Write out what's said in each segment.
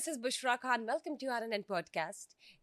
this is Bushra Khan. Welcome to RNN Podcast.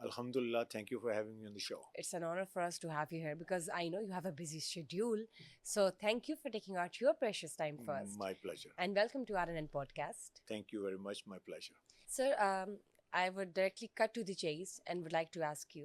Alhamdulillah, thank you for having me on the show. It's an honor for us to have you here because I know you have a busy schedule. So thank you for taking out your precious time first. My pleasure. And welcome to RNN Podcast. Thank you very much. My pleasure. Sir, I would directly cut to the chase and would like to ask you,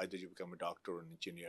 either you become a doctor or an engineer.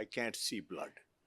I can't see blood.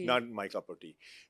tea. Not my cup of tea.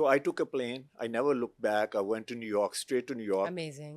So I took a plane. I never looked back. I went to New York, straight to New York. Amazing,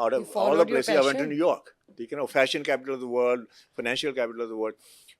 out of all the places, I went to New York. Fashion capital of the world, financial capital of the world.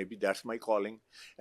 Maybe that's my calling.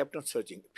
kept on searching.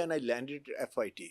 then I landed at FIT.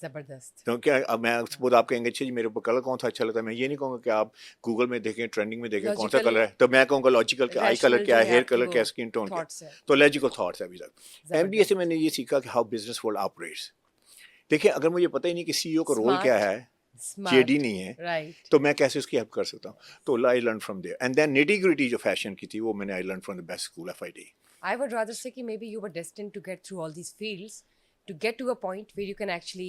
زبردست. تو کیا اب میں suppose آپ کہیں گے اچھا جی میرے اوپر کلر کون سا اچھا لگتا ہے, میں یہ نہیں کہوں گا کہ آپ گوگل میں دیکھیں ٹرینڈنگ میں دیکھیں کون سا کلر ہے, تو میں کہوں گا لاجیکل کہ آئی کلر کیا ہے, ہیئر کلر کیا ہے, اسکن ٹون کیا ہے, تو لاجیکل تھاٹس ہے ابھی تک. ایم بی اے سے میں نے یہ سیکھا کہ ہاؤ بزنس ورلڈ آپریٹس. دیکھیں اگر مجھے پتہ ہی نہیں کہ سی ای او کا رول کیا ہے, جے ڈی نہیں ہے, تو میں کیسے اس کی ہیلپ کر سکتا ہوں. تو I learn from there and then nitty gritty جو فیشن کی تھی وہ میں نے I learn from the best school F I D. I would rather say that maybe you were destined to get through all these fields to get to a point where you can actually,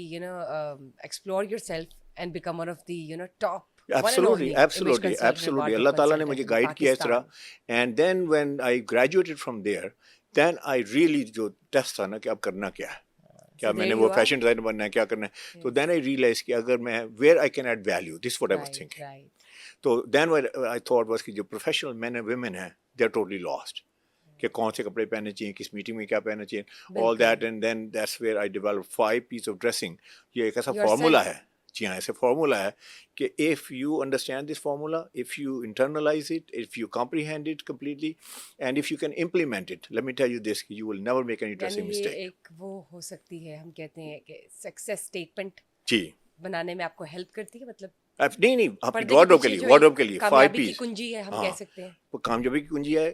explore yourself and become one of the, top. Absolutely. اللہ تعالیٰ نے مجھے guide کیا اس طرح. And then when I graduated from there then I really جو test تھا نا کہ اب کرنا کیا ہے, کیا میں نے وہ فیشن ڈیزائنر بننا ہے, کیا کرنا ہے, تو دین آئی ریئلائز کہ اگر میں where I can add value, this what I was thinking. تو دین آئی تھاٹ واز کہ جو پروفیشنل مین اینڈ ویمن ہیں دے آر ٹوٹلی لاسٹ, کہ کون سے کپڑے پہننے چاہیے, کس میٹنگ میں کیا پہننا چاہیے, all that. And then that's where I develop 5 piece of dressing. یہ ایک ایسا فارمولا ہے, جی ہاں ایسے فارمولا ہے کہ if you understand this formula, if you internalize it, if you comprehend it completely, and if you can implement it, let me tell you this, you will never make any dressing mistake. یہ ایک وہ ہو سکتی ہے, ہم کہتے ہیں کہ success statement جی بنانے میں آپ کو ہیلپ کرتی ہے, مطلب نہیں اپنی وارڈروب کے لیے 5 پیس کنجی ہے, ہم کہہ سکتے ہیں وہ کامیابی کی کنجی ہے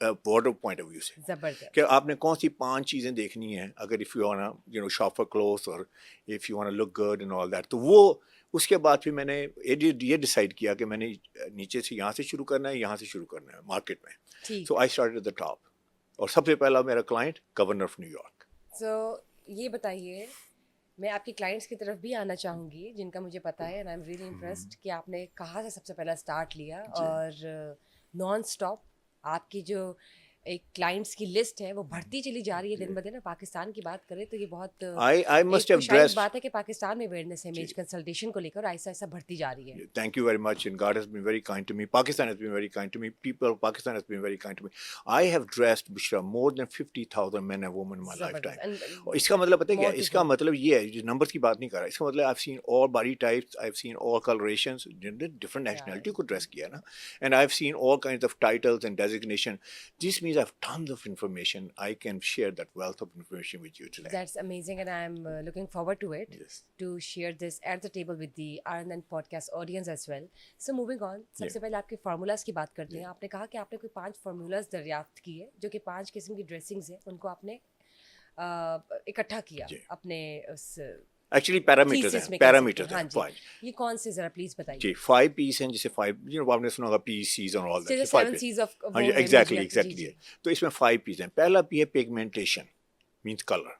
وارڈروب پوائنٹ آف ویو سے. زبردست. کہ آپ نے کون سی 5 چیزیں دیکھنی ہیں اگر if you wanna shop for clothes or if you wanna look good and all that, تو وہ اس کے بعد پھر میں نے یہ ڈیسائیڈ کیا کہ میں نے نیچے سے یہاں سے شروع کرنا ہے, یہاں سے شروع کرنا ہے مارکیٹ میں. So I started at the top, اور سب سے پہلا میرا client governor of New York. So یہ بتائیے, میں آپ کی کلائنٹس کی طرف بھی آنا چاہوں گی جن کا مجھے پتا ہے, and I am really impressed کہ آپ نے کہاں سے سب سے پہلا اسٹارٹ لیا, اور نان اسٹاپ آپ کی جو ایک کلائنٹس کی لسٹ ہے وہ بڑھتی چلی جا رہی ہے دن بدن. پاکستان کی بات کریں تو یہ بہت شاید بات ہے کہ پاکستان میں اویئرنیس ہے امیج کنسلٹیشن کو لے کر آہستہ آہستہ بڑھتی جا رہی ہے. Thank you very much, and God has been very kind to me. Pakistan has been very kind to me. People of Pakistan has been very kind to me. I have dressed, Bushra, more than 50,000 men and women in my lifetime. اور اس کا مطلب پتہ ہے کیا, اس کا مطلب یہ ہے, نمبر کی بات نہیں کر رہا, اس کا مطلب I've seen all body types, I've seen all colorations, different nationality کو dress کیا نا, and I've seen all kinds of titles and designation. This means I have tons of information. I can share that wealth of information with you today. That's amazing, and I'm looking forward to it. Yes. To share this at the table with the RNN podcast audience as well. So moving on, سب سے پہلے آپ کے formulas کی بات کرتے ہیں. آپ نے کہا کہ آپ نے کوئی 5 فارمولاز دریافت کیے جو کہ 5 قسم کی ڈریسنگز ہیں, ان کو آپ نے اکٹھا کیا اپنے اس ایکچولی پیرامیٹرز ہیں. یہ کون سے ذرا پلیز بتائیے. جی 5 پیس ہیں, جیسے 5 آپ نے سنا ہوگا پی سیز اور all that, 7 C's of exactly. تو اس میں 5 پیس ہیں. پہلا پی ہے پیگمنٹیشن, مینس کلر.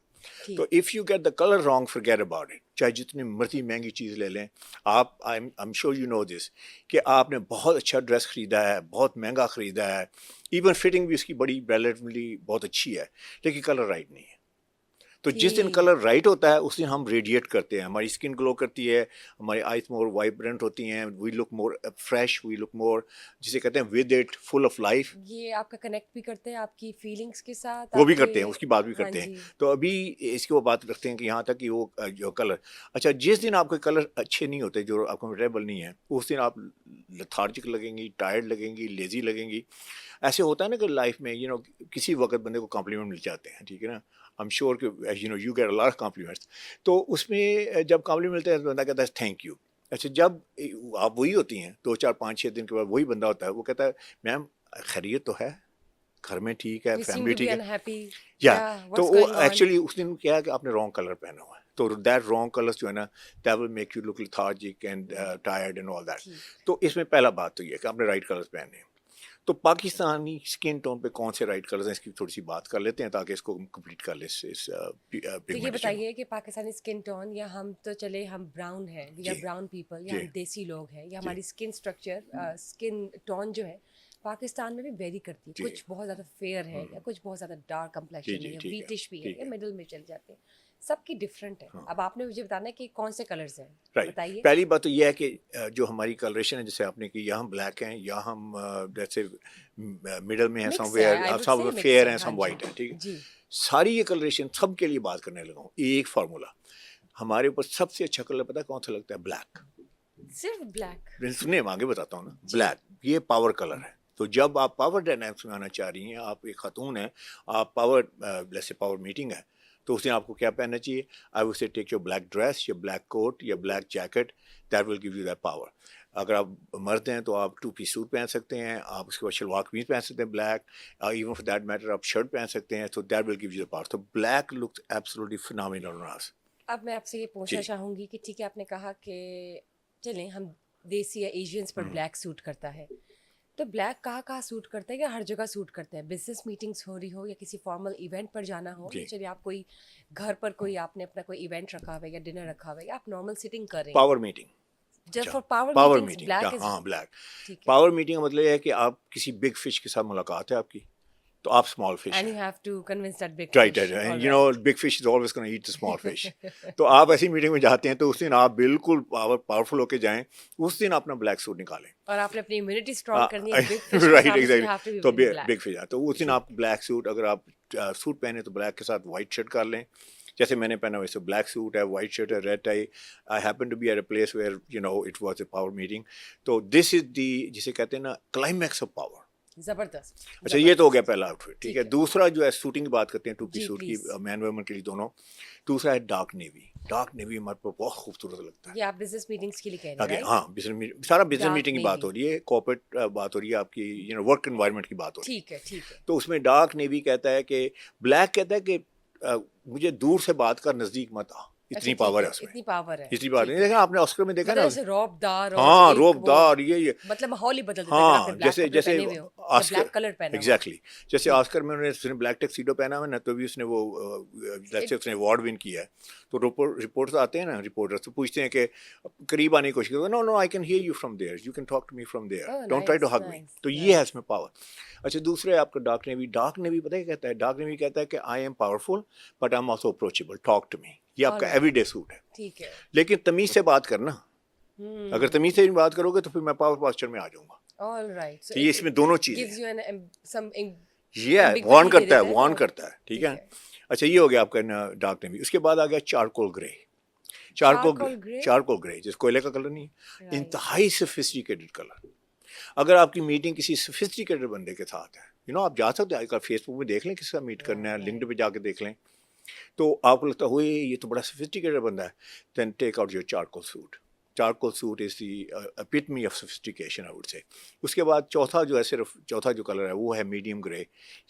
تو if you get the colour wrong, forget about it. چاہے جتنی مرضی مہنگی چیز لے لیں آپ, I am sure you know this, کہ آپ نے بہت اچھا ڈریس خریدا ہے, بہت مہنگا خریدا ہے, ایون فٹنگ بھی اس کی بڑی ریلیٹیولی بہت اچھی ہے, لیکن کلر رائٹ نہیں ہے. تو جس دن کلر رائٹ ہوتا ہے اس دن ہم ریڈیٹ کرتے ہیں, ہماری اسکن گلو کرتی ہے, ہماری آئیز مور وائبرنٹ ہوتی ہیں, وی لک مور فریش, وی لک مور, جسے کہتے ہیں with it, full of life. یہ آپ کا کنیکٹ بھی کرتے ہیں آپ کی فیلنگس کے ساتھ, وہ بھی کرتے ہیں, اس کی بات بھی کرتے ہیں. تو ابھی اس کی وہ بات رکھتے ہیں کہ یہاں تک کہ وہ جو کلر, اچھا جس دن آپ کے کلر اچھے نہیں ہوتے, جو آپ کو میٹریبل نہیں ہے, اس دن آپ لتھارجک لگیں گی, ٹائرڈ لگیں گی, لیزی لگیں گی. ایسے ہوتا ہے نا کہ لائف میں کسی وقت بندے کو کمپلیمنٹ مل جاتے ہیں, ٹھیک ہے نا, I'm sure کہ you get a lot of compliments. تو اس میں جب کمپلیمنٹ ملتے ہیں تو بندہ کہتا ہے تھینک یو. اچھا جب آپ وہی ہوتی ہیں 2 4 5 6 دن کے بعد وہی بندہ ہوتا ہے, وہ کہتا ہے میم خیریت تو ہے, گھر میں ٹھیک ہے, فیملی ٹھیک ہے, یا تو وہ ایکچولی اس دن کیا ہے کہ آپ نے رانگ کلر پہنا ہوا ہے. تو دیٹ رانگ کلرس جو ہے نا, that will make you look lethargic and tired and all that. تو اس میں پہلا بات تو یہ ہے کہ آپ نے رائٹ کلرس پہنے ہیں. تو پاکستانی اسکن ٹون پہ کون سے رائٹ کلرز ہیں, اس کی تھوڑی سی بات کر لیتے ہیں تاکہ اس کو کمپلیٹ کر لیں. تو یہ بتائیے کہ پاکستانی اسکن ٹون, یا ہم تو چلے ہم براؤن ہیں, یا براؤن پیپل, یا ہم دیسی لوگ ہیں, یا ہماری اسکن اسٹرکچر, اسکن ٹون جو ہے پاکستان میں بھی ویری کرتی ہے. کچھ بہت زیادہ فیئر ہے, یا کچھ بہت زیادہ ڈارک کمپلیکشن ہے, یا ویٹش بھی ہے, یا مڈل میں چل جاتے ہیں. سب کی ڈفرینٹ ہے. اب آپ نے مجھے بتانا ہے کہ کون سے کلرز ہیں, بتائیے. پہلی بات تو یہ ہے کہ جو ہماری کلریشن ہے, جیسے آپ نے کہ یا ہم بلیک ہیں, یا ہم جیسے مڈل میں ہیں, سم ویئر سم فیئر ہیں, سم وائٹ ہیں, ٹھیک ہے. ساری یہ کلریشن سب کے لیے بات کرنے لگا ہوں. ایک فارمولا ہمارے اوپر سب سے اچھا کلر پتہ کون سا لگتا ہے؟ بلیک. صرف بلیک؟ سنیں میں آگے بتاتا ہوں نا. بلیک یہ پاور کلر ہے. تو جب آپ پاور ڈائنامکس میں آنا چاہ رہی ہیں, آپ ایک خاتون ہیں, آپ پاور جیسے پاور میٹنگ ہے, تو اس دن آپ کو کیا پہننا چاہیے؟ آئی وڈ سے ٹیک یور بلیک ڈریس یا بلیک کوٹ یا black jacket, that will give you that power. اگر آپ مرد ہیں تو آپ 2 پیس سوٹ پہن سکتے ہیں، آپ اس کے بعد شلوار قمیض پہن سکتے ہیں black, even for that matter آپ شرٹ پہن سکتے ہیں. تو that will give you the power. تو بلیک لکس ایبسولوٹلی فینامینل آن اس. اب میں آپ سے یہ پوچھنا چاہوں گی کہ ٹھیک ہے آپ نے کہا کہ چلیں ہم دیسی یا ایشینس پر بلیک سوٹ کرتا ہے، تو بلیک کہاں کہاں سوٹ کرتا ہے یا ہر جگہ سوٹ کرتا ہے؟ بزنس میٹنگس ہو رہی ہو یا کسی فارمل ایونٹ پر جانا ہو، چلیے آپ کوئی گھر پر کوئی آپ نے اپنا کوئی ایونٹ رکھا ہوا ہے یا ڈنر رکھا ہوا ہے یا آپ نارمل سٹنگ کر رہے ہیں، power meeting, just for power power meetings meeting, black is ہاں بلیک. ٹھیک ہے. پاور میٹنگ کا مطلب یہ ہے کہ آپ کسی بگ فش کے ساتھ ملاقات ہے آپ کی، تو آپ اسمال فش اینڈ ہیں. You have to convince that big right fish. Right, you know big fish is always gonna eat the small fish. تو آپ ایسی میٹنگ میں جاتے ہیں تو اس دن آپ بالکل پاورفل ہو کے جائیں، اس دن اپنا بلیک سوٹ نکالیں. اور آپ نے اپنی امیونٹی اسٹرانگ کرنی ہے بگ فش کے رائٹ سامنے، so you exactly. have to be تو black. بگ فش، تو اس دن آپ بلیک سوٹ، اگر آپ سوٹ پہنے تو بلیک کے ساتھ وائٹ شرٹ کر لیں، جیسے میں نے پہنا ویسے بلیک سوٹ ہے، وائٹ شرٹ ہے، red tie. I happen to be at a place where you know it was a power meeting. تو دس از دی جسے کہتے ہیں نا کلائمیکس آف پاور. زبردست. اچھا یہ تو ہو گیا پہلا آؤٹ فٹ. ٹھیک ہے، دوسرا جو ہے سوٹنگ کی بات کرتے ہیں، 2 پیس سوٹ کی مین ویمن کے لیے دونوں. دوسرا ہے ڈارک نیوی. ڈارک نیوی ہمارے پہ بہت خوبصورت لگتا ہے. یہ آپ بزنس میٹنگس کے لیے کہہ رہے ہیں، ہاں سارا بزنس میٹنگ کی بات ہو رہی ہے، کارپوریٹ بات ہو رہی ہے، آپ کی یو نو ورک انوائرمنٹ کی بات ہو رہی ہے. ٹھیک ہے ٹھیک ہے. تو اس میں ڈارک نیوی کہتا ہے کہ بلیک کہتا ہے کہ مجھے دور سے بات کر، نزدیک مت آ. اتنی پاور ہے اس میں، اتنی پاور ہے. اتنی پاور نہیں. دیکھا آپ نے آسکر میں دیکھا نا، جیسے روب دار، ہاں روب دار، یہ مطلب ماحول ہی بدل دیتا ہے اگر آپ نے ہاں، بلیک جیسے کپڑے پہنے ہوئے ہو یا آسکر بلیک کلر پہنا ہوا. ایگزیکٹلی جیسے آسکر میں اس نے بلیک ٹیکسیڈو پہنا ہوا نا، تو بھی اس نے وہ اس نے ایوارڈ ون کیا ہے. تو رپورٹرز آتے ہیں نا، رپورٹرز تو پوچھتے ہیں کہ قریب آنے کی کوشش کرو، no no I can hear you from there, you can talk to me from there, don't try to hug me. تو یہ ہے اس میں پاور. اچھا دوسرے آپ کا ڈارک نیوی. ڈارک نیوی پتہ کیا کہتا ہے؟ ڈارک نیوی کہتا ہے کہ I am powerful but I am also approachable, talk to me. یہ آپ کا ایوری ڈے سوٹ ہے. ٹھیک ہے. لیکن تمیز سے بات کرنا، اگر تمیز سے بات کرو گے تو پھر میں پاور پاسچر میں آ جاؤں گا. All right. So یہ اس میں دونوں چیزیں gives you some یہ وارن کرتا ہے، وارن کرتا ہے. ٹھیک ہے. اچھا یہ ہو گیا آپ کا ڈارک نیوی. اس کے بعد آ گیا چارکول گرے. چارکول گرے جس کوئلے کا کلر نہیں ہے، انتہائی سفسٹیکیٹڈ کلر. اگر آپ کی میٹنگ کسی سفسٹیکیٹڈ بندے کے ساتھ ہے، یو نو آپ جا سکتے ہیں، آج کل فیس بک میں دیکھ لیں کس کا میٹ کرنا ہے، لنکڈ پہ جا کے دیکھ لیں، تو آپ کو لگتا ہے ہوئے یہ تو بڑا سفسٹیکیٹڈ بندہ ہے، then take out your charcoal suit. Charcoal suit is the epitome of sophistication I would say. اس کے بعد چوتھا جو ہے، صرف چوتھا جو کلر ہے وہ ہے میڈیم گرے.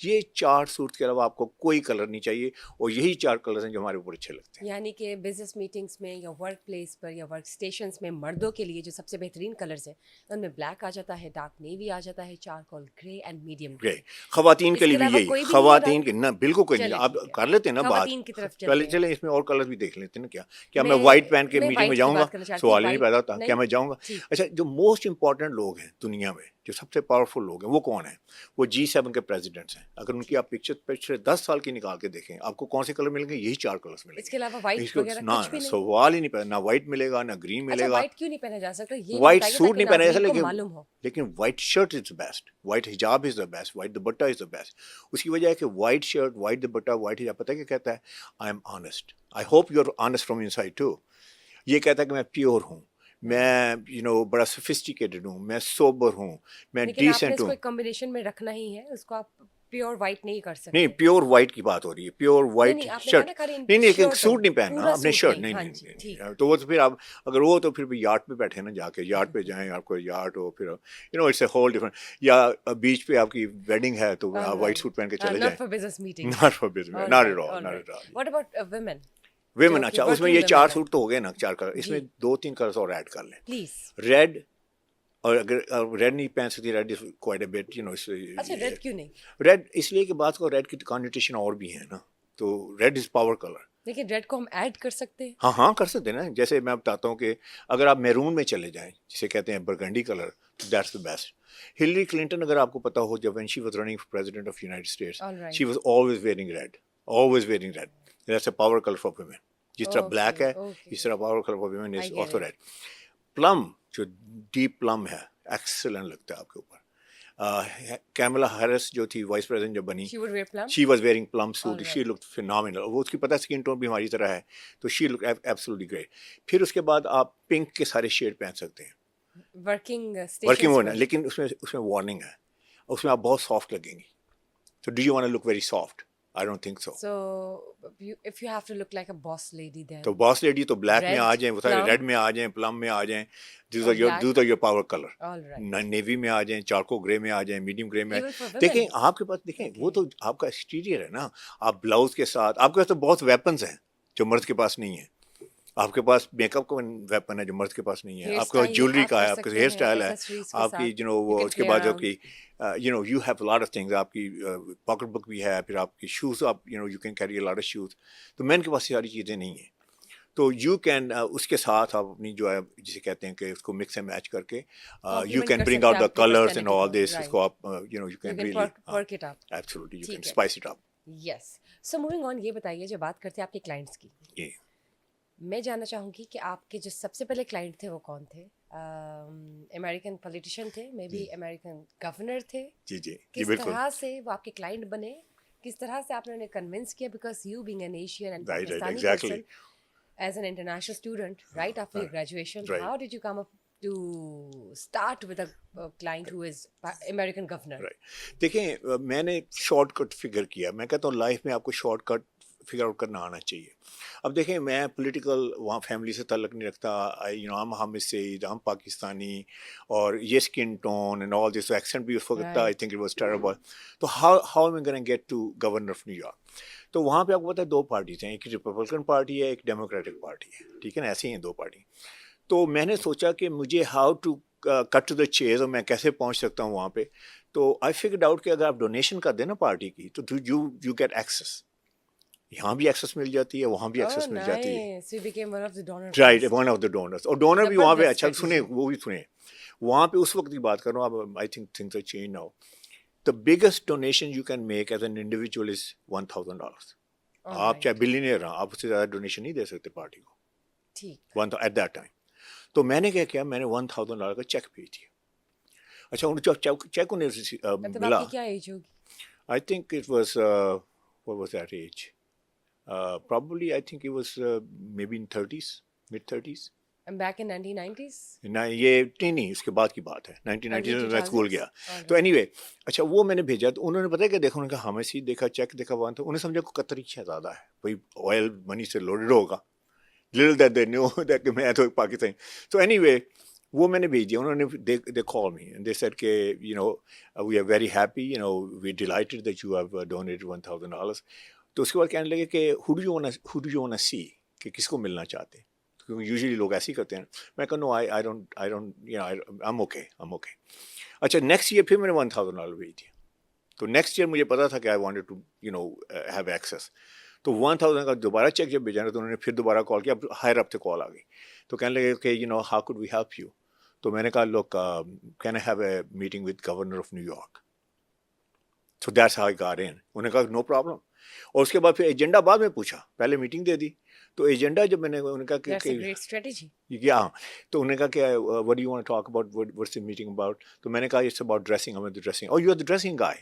یہ 4 سوٹ کے علاوہ آپ کو کوئی کلر نہیں چاہیے، اور یہی 4 کلرز ہیں جو ہمارے اوپر اچھے لگتے ہیں. یعنی کہ بزنس میٹنگس میں یا ورک پلیس پر یا ورک اسٹیشنس میں مردوں کے لیے جو سب سے بہترین کلرز ہیں ان میں بلیک آ جاتا ہے، ڈارک نیوی آ جاتا ہے، چارکول گرے اینڈ میڈیم گرے. خواتین کے لیے بھی یہی، خواتین کے نہ بالکل کوئی نہیں. آپ کر لیتے ہیں نا بات، خواتین کی طرف پہلے چلیں اس میں اور کلر بھی دیکھ لیتے ہیں نا. کیا میں وائٹ پہن کے میٹنگ میں جاؤں گا؟ سوال ہی نہیں پیدا ہوتا. کیا میں جاؤں گا؟ اچھا جو موسٹ امپورٹنٹ لوگ ہیں دنیا میں، جو سب سے پاورفل لوگ ہیں، وہ کون ہیں؟ وہ G7 کے پریزیڈنٹس ہیں. اگر ان کی آپ پکچر پچھلے 10 سال کی نکال کے دیکھیں، آپ کو کون سے کلر ملیں گے؟ یہی 4 کلرس ملیں گے. اس کے علاوہ وائٹ وغیرہ کچھ بھی نہیں، سوال ہی نہیں پیدا. نہ وائٹ ملے گا، نہ گرین ملے گا. وائٹ کیوں نہیں پہنا جا سکتا؟ یہ وائٹ سوٹ نہیں پہنا جا سکتا، لیکن white shirt is the best, white حجاب is the best, white dupatta is the best. اس کی وجہ ہے کہ white shirt, white dupatta, white حجاب پتہ کیا کہتا ہے؟ I am honest. I hope you are honest from inside too. یہ کہتا ہے کہ میں پیور ہوں، میں یو نو بڑا سفسٹیکیٹڈ ہوں، میں سوبر ہوں، میں ڈیسنٹ ہوں. کمبینیشن میں رکھنا ہی ہے اس کو، آپ پیور وائٹ نہیں کر سکتے. نہیں، پیور وائٹ کی بات ہو رہی ہے، پیور وائٹ شرٹ. نہیں لیکن سوٹ نہیں پہننا اپنے شرٹ. نہیں تو وہ تو پھر آپ اگر وہ تو پھر یاٹ پہ بیٹھے نا، جا کے یاٹ پہ جائیں، آپ کو یاٹ ہو، پھر you know it's a whole different. یا بیچ پہ آپ کی ویڈنگ ہے تو آپ وائٹ سوٹ پہن کے چلے جائیں. Not for business meeting. Not for business, not at all, not at all. What about women? Women. اچھا اس میں یہ 4 سوٹ تو ہو گئے نا، 4 کلر. اس میں 2-3 کلرز اور ایڈ کر لیں پلیز. ریڈ، اور اگر ریڈ نہیں پہن سکتی، red is quite a but you know. اچھا ریڈ کیوں نہیں؟ ریڈ اس لیے کہ بات کو ریڈ کی کانوٹیشن اور بھی ہے نا، تو ریڈ از پاور کلر. لیکن ریڈ کو ہم ایڈ کر سکتے ہیں. ہاں کر سکتے ہیں نا. جیسے میں بتاتا ہوں کہ اگر آپ میرون میں چلے جائیں، جسے کہتے ہیں burgundy colour, that's the best. Hillary Clinton اگر آپ کو پتا ہو، جب when she was running for president of United States, she was always wearing red, always wearing red. That's a power color for women. جس طرح بلیک ہے اس طرح power colour for women is also red. Plum, جو deep plum ہے، excellent لگتا ہے آپ کے اوپر. کیملا ہیرس جو تھی وائس پریزیڈنٹ جب بنی، she was wearing plum suit, she look phenomenal. وہ اس کی پتہ اسکن ٹون بھی ہماری طرح ہے، تو شی لک ایبسولوٹلی گریٹ. پھر اس کے بعد آپ پنک کے سارے شیڈ پہن سکتے ہیں ورکنگ ورنہ، لیکن اس میں وارننگ ہے، اس میں آپ بہت سافٹ لگیں گی. تو do you want to look very soft? I don't think so. So if you have to look like a boss lady then. تو باس لیڈی تو بلیک میں آ Red, جائیں, وہ سارے plum, ریڈ میں آ جائیں, پلم میں آ جائیں, or black. those are your power color. All right. Navy میں آ جائیں, چارکو گرے میں آ جائیں, میڈیم گرے میں. Even for women. دیکھیں آپ کے پاس, دیکھیں وہ تو آپ کا ایکسٹیریئر ہے نا, آپ بلاؤز کے ساتھ, آپ کے پاس تو بہت ویپنز ہیں جو مرد کے پاس نہیں ہیں. آپ کے پاس میک اپ کا ویپن ہے جو مرد کے پاس نہیں ہے, آپ کے پاس جیولری کا ہے, آپ کے ہیئر اسٹائل ہے, آپ کی وہ اس کے بعد جو کی you have lot of things, آپ کی پاکٹ بک بھی ہے, پھر آپ کی شوز, آپ you can carry lot of shoes. تو مین کے پاس یہ ساری چیزیں نہیں ہیں. تو یو کین اس کے ساتھ آپ اپنی جو ہے جسے کہتے ہیں کہ اس کو مکس اینڈ میچ کر کے you can bring out the colours and all this, اس کو آپ you can really work it up. Absolutely you can spice it up. Yes. So moving on, یہ بتائیے جو بات کرتے ہیں آپ کے کلائنٹس کی, جی میں جاننا چاہوں گی کہ آپ کے جو سب سے پہلے کلائنٹ تھے وہ کون تھے؟ امریکن پولیٹیشین تھے, مے بی امریکن گورنر تھے, جی جی کس بالکل طرح سے وہ آپ کے کلائنٹ بنے, کس طرح سے آپ نے انہیں کنونس کیا, because you being an Asian and Pakistani person as an international student right after your graduation, how did you come up to start with a client who is American governor? دیکھیں میں نے شارٹ کٹ فگر کیا, میں کہتا ہوں life میں آپ کو شارٹ کٹ فگر آؤٹ کرنا آنا چاہیے. اب دیکھیں میں پولیٹیکل وہاں فیملی سے تعلق نہیں رکھتا, ہم حامد سعید, ہم پاکستانی, اور یہ skin tone and all this, accent بھی اس وقت تھا, I think it was terrible. تو how am gonna get to governor of New York. تو وہاں پہ آپ کو پتہ ہے دو پارٹیز ہیں, ایک ریپبلکن پارٹی ہے, ایک ڈیموکریٹک پارٹی ہے, ٹھیک ہے نا, ایسے ہی ہیں دو پارٹی. تو میں نے سوچا کہ مجھے how to cut to the chase, اور میں کیسے پہنچ سکتا ہوں وہاں پہ. تو آئی فگرڈ آؤٹ کہ اگر آپ ڈونیشن کر دیں نا پارٹی کی تو یو گیٹ ایکسیس, یہاں بھی ایکسیس مل جاتی ہے, وہاں بھی ایکسیس مل جاتی ہے. Right, one of the donors, اور ڈونر بھی وہاں پہ اچھا سنیں, وہ بھی سنیں, وہاں پہ اس وقت کی بات کر رہا ہوں, اب I think things are change now. The biggest donation you can make as an individual is $1,000. آپ چاہے بلینئر ہیں, آپ اس سے زیادہ ڈونیشن نہیں دے سکتے پارٹی کو ایٹ دیٹ ٹائم. تو میں نے کیا کیا, میں نے $1,000 کا چیک بھیج دیا. اچھا ان چیک انہیں ملا, کیا ایج ہوگی؟ آئی think it was what was that age? Probably I think it was maybe in 30s, mid-30s. I'm back in 1990s. یہ نہیں اس کے بعد کی بات ہے, 1990s میں اسکول گیا. تو اینی وے اچھا وہ میں نے بھیجا, تو انہوں نے پتا کہ دیکھا, انہوں نے کہا ہمیں سی دیکھا, چیک دیکھا, وہاں تو انہیں سمجھا کہ قطری شہزادہ ہے, بھائی آئل منی سے لوڈڈ ہوگا, little that they knew that کہ میں تو پاکستانی. تو اینی وے وہ میں نے بھیج دیا, انہوں نے they called me and they said کہ we are very happy, we're delighted that you have donated $1,000. تو اس کے بعد کہنے لگے کہ who do you wanna see, کہ کس کو ملنا چاہتے ہیں, کیونکہ یوزلی لوگ ایسے ہی کرتے ہیں. میں کہا no I don't I'm okay. اچھا نیکسٹ ایئر پھر میں نے $1,000 بھیج دیا. تو نیکسٹ ایئر مجھے پتا تھا کہ I wanted to have access. تو 1,000 کا دوبارہ چیک جب بھیجا نا, تو انہوں نے پھر دوبارہ کال کیا, ہائر اپ سے کال آ گئی. تو کہنے لگے کہ how could we help you. تو میں نے کہا look, can I have a meeting with governor of New York. So that's how I got in. انہوں نے کہا no problem. اور اس کے بعد پھر ایجنڈا بعد میں پوچھا, پہلے میٹنگ دے دی. تو ایجنڈا جب میں نے انہوں نے کہا کہ تو انہوں نے کہا کہ what do you want to talk about, what's the meeting about. تو میں نے کہا it's about dressing, I'm the dressing. Oh, you are the dressing guy.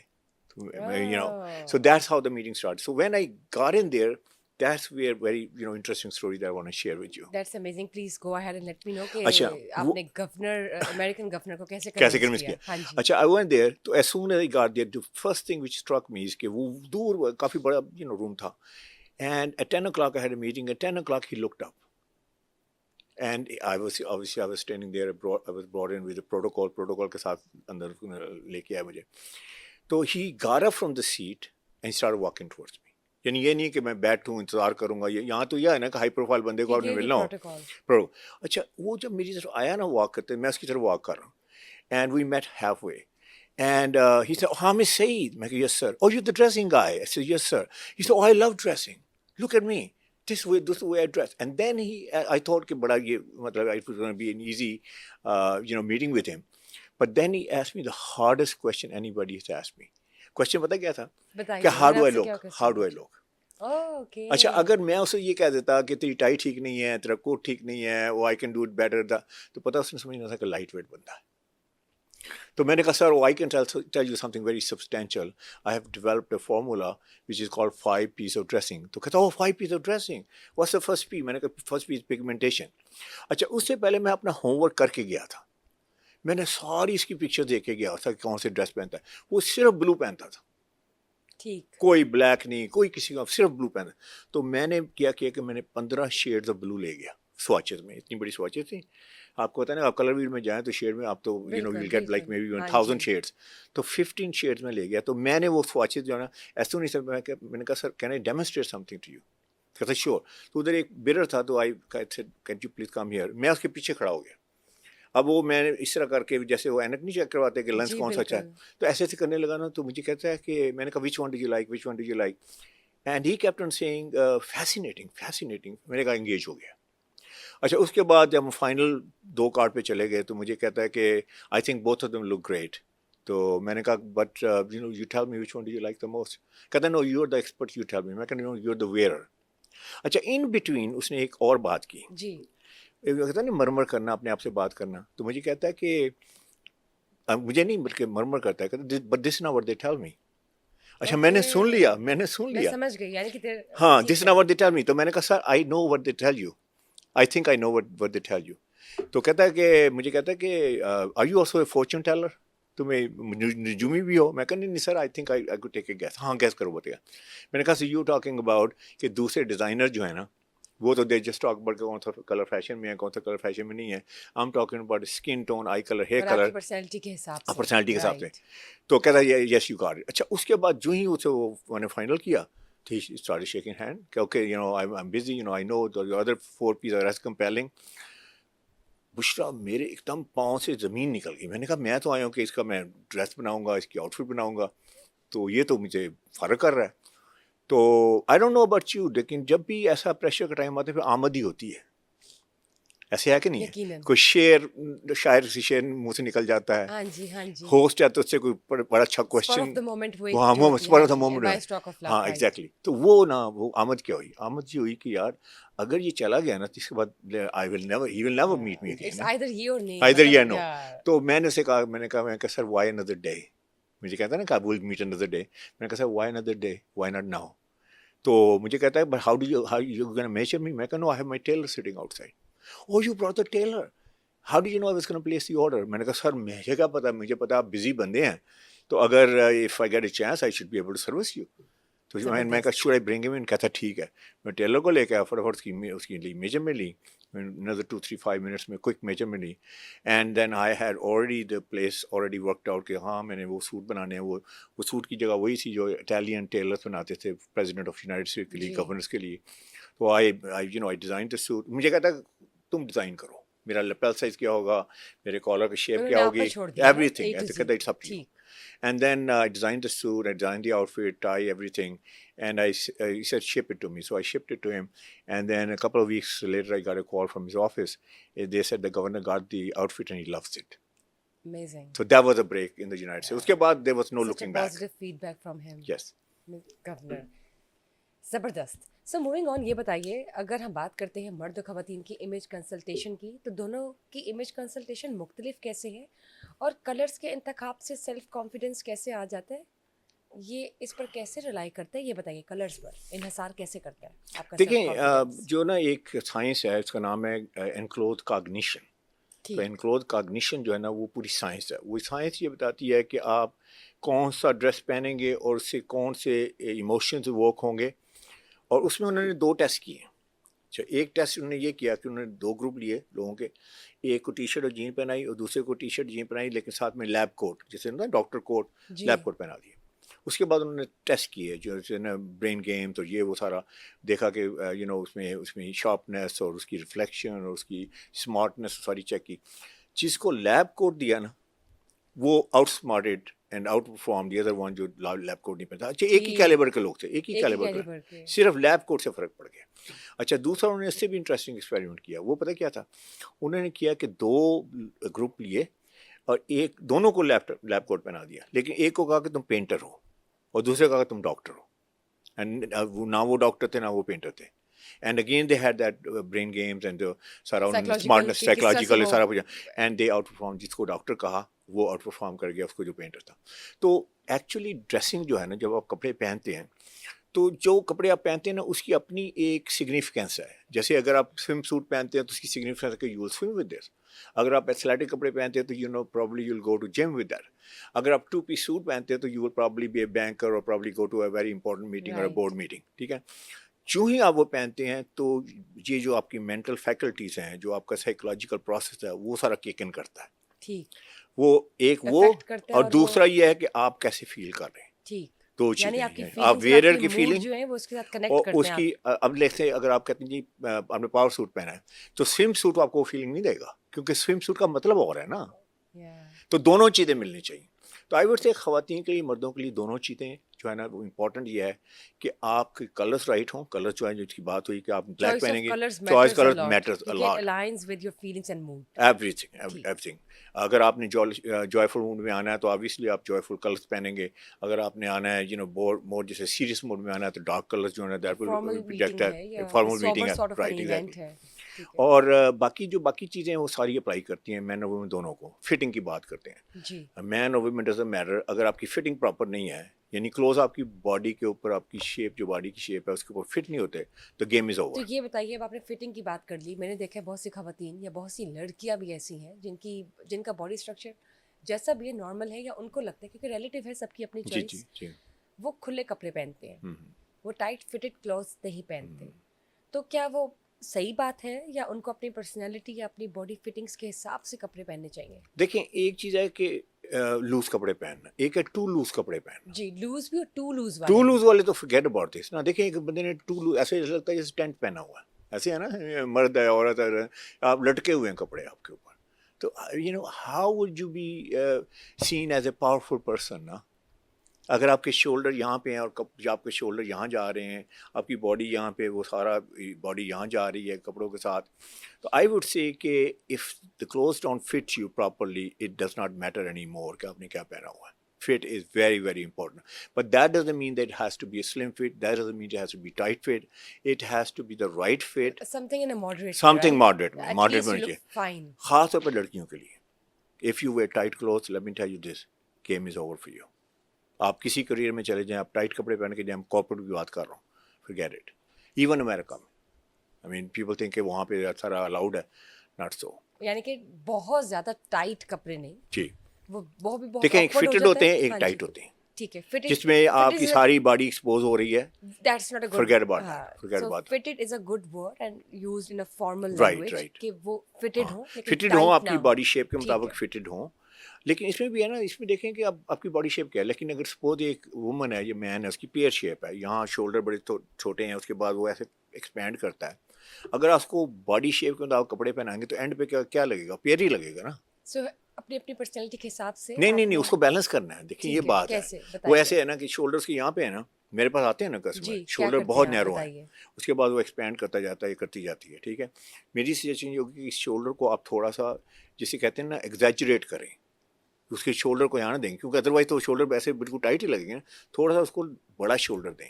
So that's how the meeting started. So when I got in there, that's where very interesting story that I want to share with you. That's amazing. Please go ahead and let me know کہ اچھا آپ نے American governor کو کیسے conveyance کیا. اچھا I went there, تو as soon as I got there, the first thing which struck me is کہ وہ دور کافی بڑا روم تھا, and at 10 o'clock I had a meeting. At 10 o'clock he looked up, and I was standing there. I was brought in with the protocol کے ساتھ اندر لے کے آیا مجھے. تو he got up from the seat and started walking towards me. یعنی یہ نہیں کہ میں بیٹھوں انتظار کروں گا, یہاں تو یہ ہے نا کہ ہائی پروفائل بندے کو آپ نے ملنا ہو. اچھا وہ جب میری طرف آیا نا واک کرتے, میں اس کی طرف واک کر رہا ہوں, and we met halfway, and he said Hamid Saeed. میں کہ یس سر. Oh, you're the dressing guy. I said yes sir. He said, oh, I love dressing. Look at me. This way I dress. And then I thought کہ بڑا یہ مطلب it was going to be an easy meeting with him. But then he asked me the hardest question anybody has asked me. Question پتہ کیا تھا کہ how do I look. اچھا اگر میں اسے یہ کہہ دیتا کہ تیری ٹائی ٹھیک نہیں ہے, تیرا کوٹ ٹھیک نہیں ہے, وہ I can do it better, تو پتہ اس نے سمجھنا تھا کہ لائٹ ویٹ بندہ ہے. تو میں نے کہا سر I can tell you something very substantial. I have developed a formula which is called 5 P's of dressing. تو کہتا 5 P's of dressing. What's the first P? میں نے کہا first P is pigmentation. اچھا اس سے پہلے میں اپنا ہوم ورک کر کے گیا تھا, میں نے ساری اس کی پکچر دیکھ کے گیا تھا کہ کون سے ڈریس پہنتا ہے. وہ صرف بلو پہنتا تھا, ٹھیک کوئی بلیک نہیں, کوئی کسی کا, صرف بلو پہنا. تو میں نے کیا کہ میں نے 15 شیڈز آف بلو لے گیا سواچز میں, اتنی بڑی سواچز تھیں. آپ کو پتا ہے نا, آپ کلر ویل میں جائیں تو شیڈ میں آپ تو will get like maybe 1000 shades. تو 15 شیڈس میں لے گیا. تو میں نے وہ سواچز جو ہے نا ایسے نہیں سر, میں نے کہا sir can I demonstrate something to you. کہتا شیور. تو ادھر ایک بیرر تھا, تو I can you please come here. میں اس کے پیچھے کھڑا ہو گیا. اب وہ میں اس طرح کر کے, جیسے وہ اینک نہیں چیک کرواتے کہ لنس کون سا اچھا ہے, تو ایسے ایسے کرنے لگا نا. تو مجھے کہتا ہے کہ میں نے کہا which one do you like, which one do you like, and he kept on saying fascinating fascinating. میں نے کہا انگیج ہو گیا. اچھا اس کے بعد جب ہم فائنل 2 کارڈ پہ چلے گئے تو مجھے کہتا ہے کہ I think both of them look great. تو میں نے کہا but you tell me which one do you like the most. کہتا ہے no you are the expert, you tell me. میں کہا نو یو آر دا ویئرر. اچھا ان بٹوین اس نے ایک اور بات کی, جی کہتا ہے نا مرمر کرنا, اپنے آپ سے بات کرنا. تو مجھے کہتا ہے کہ مجھے نہیں بلکہ مرمر کرتا ہے, کہتا بٹ دس نا وٹ دے ٹیل می. اچھا میں نے سن لیا, میں نے سن لیا, سمجھ گئی, یعنی کہ ہاں دس نا وٹ دے ٹیل می. تو میں نے کہا sir I know what they tell you, I think I know what they tell you. تو کہتا ہے کہ مجھے کہتا ہے کہ are you also a fortune teller, تمہیں نجومی بھی ہو. میں کہا نہیں sir I think I could take a guess. ہاں گیس کرو بتائیے. میں نے کہا سر یو ٹاکنگ اباؤٹ کہ دوسرے ڈیزائنر جو ہے نا وہ تو دے جسٹ ٹاک اباؤٹ کون سا کلر فیشن میں ہے, کون سا کلر فیشن میں نہیں ہے. I am talking about skin tone, eye colour, hair colour, personality کے حساب سے, پرسنالٹی کے حساب سے. تو کہتا ہے یس یو گاٹ اٹ. اچھا اس کے بعد جو ہی اسے وہ میں نے فائنل کیا تو ہی اسٹارٹڈ شیکنگ ہینڈ کہ okay you know I am busy, you know I know your other 4 piece are as compelling. Bushra میرے ایک دم پاؤں سے زمین نکل گئی. میں نے کہا میں تو آیا ہوں کہ اس کا میں ڈریس بناؤں گا, اس کی آؤٹ فٹ بناؤں گا, تو یہ تو مجھے فرق کر رہا ہے. تو I don't know about you, لیکن جب بھی ایسا پریشر کا ٹائم آتا ہے پھر آمد ہی ہوتی ہے. ایسے ہے کہ نہیں ہے, کوئی شاعر سے شعر منہ سے نکل جاتا ہے, ہاں جی ہاں جی, ہوسٹ ہے تو اس سے کوئی بڑا اچھا کوشچن, ہاں ایگزیکٹلی. تو وہ نا وہ آمد کیا ہوئی, آمد یہ ہوئی کہ یار اگر یہ چلا گیا نا تو اس کے بعد I will never, he will never meet me again, ادھر یہ نو. تو میں نے اسے کہا, میں نے کہا سر وائی اندر ڈے. مجھے کہتا ہے نا کہ ول میٹ اندر ڈے. میں نے کہا sir why another day, why not now. تو مجھے کہتا ہے but how you gonna measure me. میں کہا no I have my tailor sitting outside. Oh, you brought the tailor. How did you know I was going to place the order? میں نے کہا سر مجھے کیا پتا, مجھے پتا آپ بزی بندے ہیں, تو اگر if I get a chance I should be able to service you. تو میں کہا should I bring him in? کہتا ٹھیک ہے. میں ٹیلر کو لے کے آیا, فٹافٹ اس کی میجرمنٹ لی, another 2-3-5 minutes میں کوئک میجرمنٹ لی, and then I had already the place already worked out کہ ہاں میں نے وہ سوٹ بنانے ہیں. وہ سوٹ کی جگہ وہی تھی جو اٹالین ٹیلرس بناتے تھے پریزیڈنٹ آف یونائٹڈ اسٹیٹ کے لیے, گورنرس کے لیے. تو I designed the suit. مجھے کہتا تم ڈیزائن کرو, میرا لیپل سائز کیا ہوگا, میرے کالر کی شیپ کیا ہوگی, everything. It's up to you. And then I designed the suit, I designed the outfit, tie, everything, and he said ship it to me. So I shipped it to him, and then a couple of weeks later I got a call from his office. They said the governor got the outfit and he loves it. Amazing. So that was a break in the United States. Uske baad there was no looking back. Positive feedback from him. Yes. Governor. زبردست. So moving on, یہ بتائیے اگر ہم بات کرتے ہیں مرد و خواتین کی امیج کنسلٹیشن کی, تو دونوں کی امیج کنسلٹیشن مختلف کیسے ہے, اور کلرز کے انتخاب سے سیلف کانفیڈنس کیسے آ جاتا ہے, یہ اس پر کیسے ریلائی کرتا ہے, یہ بتائیے کلرز پر انحصار کیسے کرتا ہے آپ کا؟ دیکھیں جو نا ایک سائنس ہے, اس کا نام ہے انکلوتھ کاگنیشن. تو انکلوتھ کاگنیشن جو ہے نا وہ پوری سائنس ہے. وہ سائنس یہ بتاتی ہے کہ آپ کون سا ڈریس پہنیں گے اور اس سے کون سے ایموشنز ورک ہوں گے. اور اس میں انہوں نے 2 ٹیسٹ کیے. اچھا ایک ٹیسٹ انہوں نے یہ کیا کہ انہوں نے 2 گروپ لیے لوگوں کے, ایک کو ٹی شرٹ اور جین پہنائی اور دوسرے کو ٹی شرٹ جین پہنائی, لیکن ساتھ میں لیب کوٹ, جیسے نا ڈاکٹر کوٹ, لیب کوٹ پہنا دیا. اس کے بعد انہوں نے ٹیسٹ کیے جو نا برین گیمز اور یہ وہ سارا دیکھا کہ یو نو اس میں شارپنیس اور اس کی ریفلیکشن اور اس کی اسمارٹنیس ساری چیک کی. جس کو لیب کوٹ دیا نا وہ outsmarted and outperform the other one جو لیب کوٹ نہیں پہنتا. اچھا ایک ہی کیلیبر کے لوگ تھے, ایک ہی کیلیبر کے, صرف لیب کوٹ سے فرق پڑ گیا. اچھا دوسرا انہوں نے اس سے بھی انٹرسٹنگ ایکسپیریمنٹ کیا. وہ پتہ کیا تھا, انہوں نے کیا کہ 2 گروپ لیے اور ایک دونوں کو لیب کوٹ پہنا دیا, لیکن ایک کو کہا کہ تم پینٹر ہو اور دوسرے کو کہا کہ تم ڈاکٹر ہو. اینڈ نہ وہ ڈاکٹر تھے نہ وہ پینٹر تھے. And again they had that brain games and surrounding smartness, psychological سارا کچھ, and they outperformed. جس کو ڈاکٹر کہا وہ آؤٹ پرفارم کر گیا اس کو جو پینٹر تھا. تو ایکچولی ڈریسنگ جو ہے نا, جب آپ کپڑے پہنتے ہیں تو جو کپڑے آپ پہنتے ہیں نا اس کی اپنی ایک سگنیفیکینس ہے. جیسے اگر آپ سوئم سوٹ پہنتے ہیں تو اس کی سگنیفیکینس ہے کہ یو ول سوئم ود دس. اگر آپ ایتھلیٹک کپڑے پہنتے ہیں تو you know probably you will go to gym with that. اگر آپ 2 پیس سوٹ پہنتے ہیں تو you will probably be a banker اور probably go to a very important meeting اور اے بورڈ میٹنگ. ٹھیک ہے. جو ہی آپ وہ پہنتے ہیں تو یہ جو آپ کی مینٹل فیکلٹیز ہیں, جو آپ کا سائیکولوجیکل پروسیس ہے, وہ سارا کک ان کرتا ہے. ٹھیک. وہ ایک وہ, افیکٹ کرتا ہے اور اور دوسرا یہ ہے کہ آپ کیسے فیل کر رہے ہیں. ٹھیک. دو یعنی چیزیں آپ کی ہیں. آپ فیلنگز اور ویئرر آپ کی کے موڈ فیلنگ جو ہیں وہ اس کے ساتھ کنیکٹ اور کرتے اس ہیں کی, اب لیتے اگر آپ کہتے ہیں جی آپ نے پاور سوٹ پہنا ہے تو سوئم سوٹ آپ کو فیلنگ نہیں دے گا, کیونکہ سوئم سوٹ کا مطلب اور ہے نا. تو دونوں چیزیں ملنی چاہیے. تو آئی وڈ سے خواتین کے لیے مردوں کے لیے دونوں چیزیں جو ہے نا وہ امپورٹنٹ یہ ہے کہ آپ کے کلرس رائٹ ہوں. کلر جو ہے جس کی بات ہوئی کہ آپ بلیک پہنیں گے, choice colour matters a lot. Aligns with your feelings and mood. Everything. اگر آپ نے جوائے فل موڈ میں آنا ہے تو آبویسلی آپ جوائے فل کلرس پہنیں گے. اگر آپ نے آنا ہے یو نو مور جیسے سیریس موڈ میں آنا ہے تو ڈارک کلرس جو ہے that will project formal meeting ہے. Right, exactly. اور باقی چیزیں وہ ساری اپلائی کرتی ہیں مین اور ویمن دونوں کو. فٹنگ کی بات کرتے ہیں جی. مین اور ویمن ڈزنٹ میٹر. اگر آپ کی فٹنگ پراپر نہیں ہے, یعنی کلوز آپ کی باڈی کے اوپر, آپ کی شیپ جو باڈی کی شیپ ہے اس کے اوپر فٹ نہیں ہوتے تو گیم از اوور. تو یہ بتائیے, اب آپ نے فٹنگ کی بات کر لی, میں نے دیکھا ہے بہت سی خواتین یا بہت سی لڑکیاں بھی ایسی ہیں جن کا باڈی اسٹرکچر جیسا بھی ہے نارمل ہے, یا ان کو لگتا ہے کیونکہ ریلیٹیو ہے سب کی اپنی چوائس, وہ کھلے کپڑے پہنتے ہیں, وہ ٹائٹ فٹڈ کلوتھس نہیں پہنتے. تو کیا وہ صحیح بات ہے, یا ان کو اپنی پرسنالٹی یا اپنی باڈی فٹنگس کے حساب سے کپڑے پہننے چاہیے؟ دیکھیں ایک چیز ہے کہ لوز کپڑے پہننا, ایک ہے ٹو لوز کپڑے پہننا. جی, لوز بھی اور ٹو لوز والے تو فارگیٹ اباؤٹ دس نا. دیکھیں ایک بندے نے ٹو لوز ایسے لگتا ہے جیسے ٹینٹ پہنا ہوا ہے, ایسے ہے نا, مرد ہے عورت ہے, آپ لٹکے ہوئے ہیں کپڑے آپ کے اوپر. تو you know how would you be seen as a powerful person نا. اگر آپ کے شولڈر یہاں پہ ہیں اور آپ کے شولڈر یہاں جا رہے ہیں, آپ کی باڈی یہاں پہ, وہ سارا باڈی یہاں جا رہی ہے کپڑوں کے ساتھ, تو آئی وڈ سے کہ if the clothes don't fit you properly it does not matter any more کہ آپ نے کیا پہنا ہوا ہے. Fit is very, very important. But that doesn't mean that it has to be a slim fit. That doesn't mean it has to be tight fit. It has to be the right fit. Something in a moderate. Something moderate. At Moderate least you look fine. خاص طور پہ لڑکیوں کے لیے. If you wear tight clothes, let me tell you this, game is over for you. آپ کسی career میں چلے جائیں, آپ ٹائٹ کپڑے پہن کے جائیں, کارپوریٹ کی بات کر رہا ہوں, forget it. Even America میں, I mean people think کہ وہاں پہ سارا الاؤڈ ہے, not so. یعنی کہ بہت زیادہ ٹائٹ کپڑے نہیں. جی. وہ بھی بہت دیکھیں ایک فٹڈ ہوتے ہیں, ایک ٹائٹ ہوتے ہیں. ٹھیک ہے, جس میں آپ کی ساری باڈی ایکسپوز ہو رہی ہے. That's not a good. Forget about that. Forget about that. Fitted is a good word and used in a formal Right, language. right. کہ وہ fitted ہوں, فٹڈ ہوں, آپ کی باڈی شیپ کے مطابق فٹڈ ہوں. لیکن اس میں بھی ہے نا, اس میں دیکھیں کہ اب آپ کی باڈی شیپ کیا ہے. لیکن اگر سپوز ایک وومن ہے یا مین ہے, اس کی پیئر شیپ ہے, یہاں شولڈر بڑے چھوٹے ہیں, اس کے بعد وہ ایسے ایکسپینڈ کرتا ہے. اگر آپ کو باڈی شیپ کے مطابق کپڑے پہنائیں گے تو اینڈ پہ کیا لگے گا, پیئر ہی لگے گا نا. سو اپنی پرسنالٹی کے حساب سے نہیں اس کو بیلنس کرنا ہے. دیکھیں یہ بات ہے, وہ ایسے ہے نا کہ شولڈرس کے یہاں پہ ہے نا, میرے پاس آتے ہیں نا کسٹمر, شولڈر بہت نیرو ہے, اس کے بعد وہ ایکسپینڈ کرتا جاتا ہے, کرتی جاتی ہے. ٹھیک ہے, میری سجیشن یہ ہوگی کہ اس شولڈر کو آپ تھوڑا سا جسے کہتے ہیں نا ایگزیجریٹ کریں, اس کے شولڈر کو یہاں نہ دیں, کیونکہ ادروائز تو شولڈر ایسے بالکل ٹائٹ ہی لگیں گے نا. تھوڑا سا اس کو بڑا شولڈر دیں,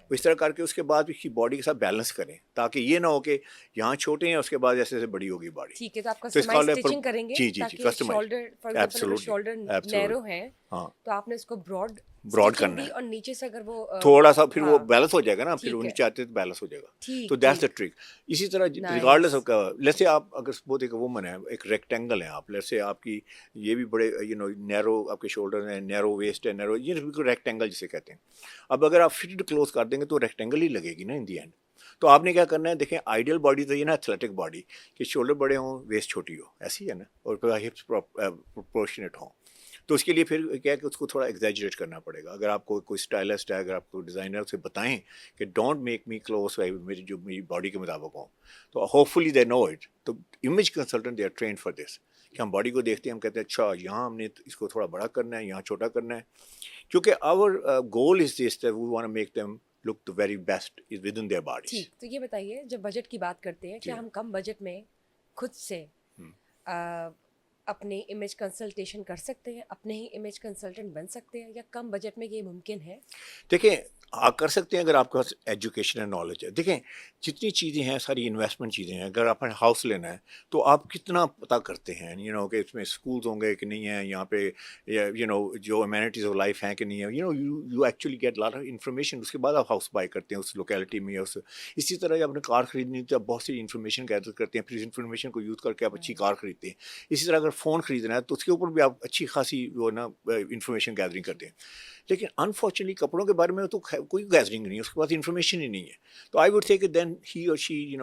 اس طرح کر کے اس کے بعد اس کی باڈی کے ساتھ بیلنس کریں, تاکہ یہ نہ ہو کہ یہاں چھوٹے ہیں اس کے بعد ایسے ایسے بڑی ہوگی باڈی. ٹھیک ہے, تو آپ کسٹمائز اسٹچنگ کریں گے. جی شولڈر فار ایگزامپل شولڈر نیرو ہیں تو آپ نے اس کو براڈ کرنا ہے, اور نیچے سے اگر وہ تھوڑا سا پھر وہ بیلنس ہو جائے گا نا, پھر وہ نیچے آتے تو بیلنس ہو جائے گا. تو دیٹس دا ٹرک. اسی طرح ریگارڈلیس آف لیٹس سے آپ اگر سپوز ایک وومن ہے, ایک ریکٹینگل ہے آپ, لیٹس سے آپ کی یہ بھی بڑے یو نو نیرو آپ کے شولڈر ہیں, نیرو ویسٹ ہے, نیرو, یہ بالکل ریکٹینگل جسے کہتے ہیں. اب اگر آپ فٹڈ کلوز کر دیں گے تو ریکٹینگل ہی لگے گی نا ان دی اینڈ. تو آپ نے کیا کرنا ہے, دیکھیں آئیڈیل باڈی تو یہ نا ایتھلیٹک باڈی کہ شولڈر بڑے ہوں, ویسٹ چھوٹی ہو, ایسی ہے نا, اور ہپس پروپورشنیٹ ہوں. تو اس کے لیے پھر کیا ہے کہ اس کو تھوڑا ایگزیجریٹ کرنا پڑے گا. اگر آپ کو کوئی اسٹائلسٹ ہے, اگر آپ کو ڈیزائنر سے بتائیں کہ ڈونٹ میک می کلوز میری باڈی کے مطابق ہوں, تو hopefully they know it. تو image consultant they are trained for this, کہ ہم باڈی کو دیکھتے ہیں, ہم کہتے ہیں اچھا یہاں ہم نے اس کو تھوڑا بڑا کرنا ہے, یہاں چھوٹا کرنا ہے, کیونکہ our goal is this that we want to make them look the very best as within their bodies. ٹھیک, تو یہ بتائیے جب بجٹ کی بات کرتے ہیں, کیا ہم کم بجٹ میں خود سے اپنی امیج کنسلٹیشن کر سکتے ہیں, اپنے ہی امیج کنسلٹنٹ بن سکتے ہیں, یا کم بجٹ میں یہ ممکن ہے؟ دیکھیں آپ کر سکتے ہیں اگر آپ کے پاس ایجوکیشن اینڈ نالج ہے. دیکھیں جتنی چیزیں ہیں ساری انویسٹمنٹ چیزیں ہیں. اگر آپ نے ہاؤس لینا ہے تو آپ کتنا پتہ کرتے ہیں کہ اس میں اسکولز ہوں گے کہ نہیں ہیں, یہاں پہ جو امینٹیز آف لائف ہیں کہ نہیں ہیں, you actually get lot of information. اس کے بعد آپ ہاؤس بائی کرتے ہیں اس لوکیلٹی میں. اسی طرح جب آپ نے کار خریدنی تو آپ بہت سی انفارمیشن گیدر کرتے ہیں, پھر اس انفارمیشن کو یوز کر کے آپ اچھی کار خریدتے ہیں. اسی طرح اگر فون خریدنا ہے تو اس کے اوپر بھی آپ اچھی خاصی انفارمیشن گیدرنگ کرتے ہیں. لیکن انفارچونیٹلی کپڑوں کے بارے میں تو کوئی گیدرنگ نہیں ہے, اس کے پاس انفارمیشن ہی نہیں ہے. تو آئی وڈ سے کہ دین ہی اور شی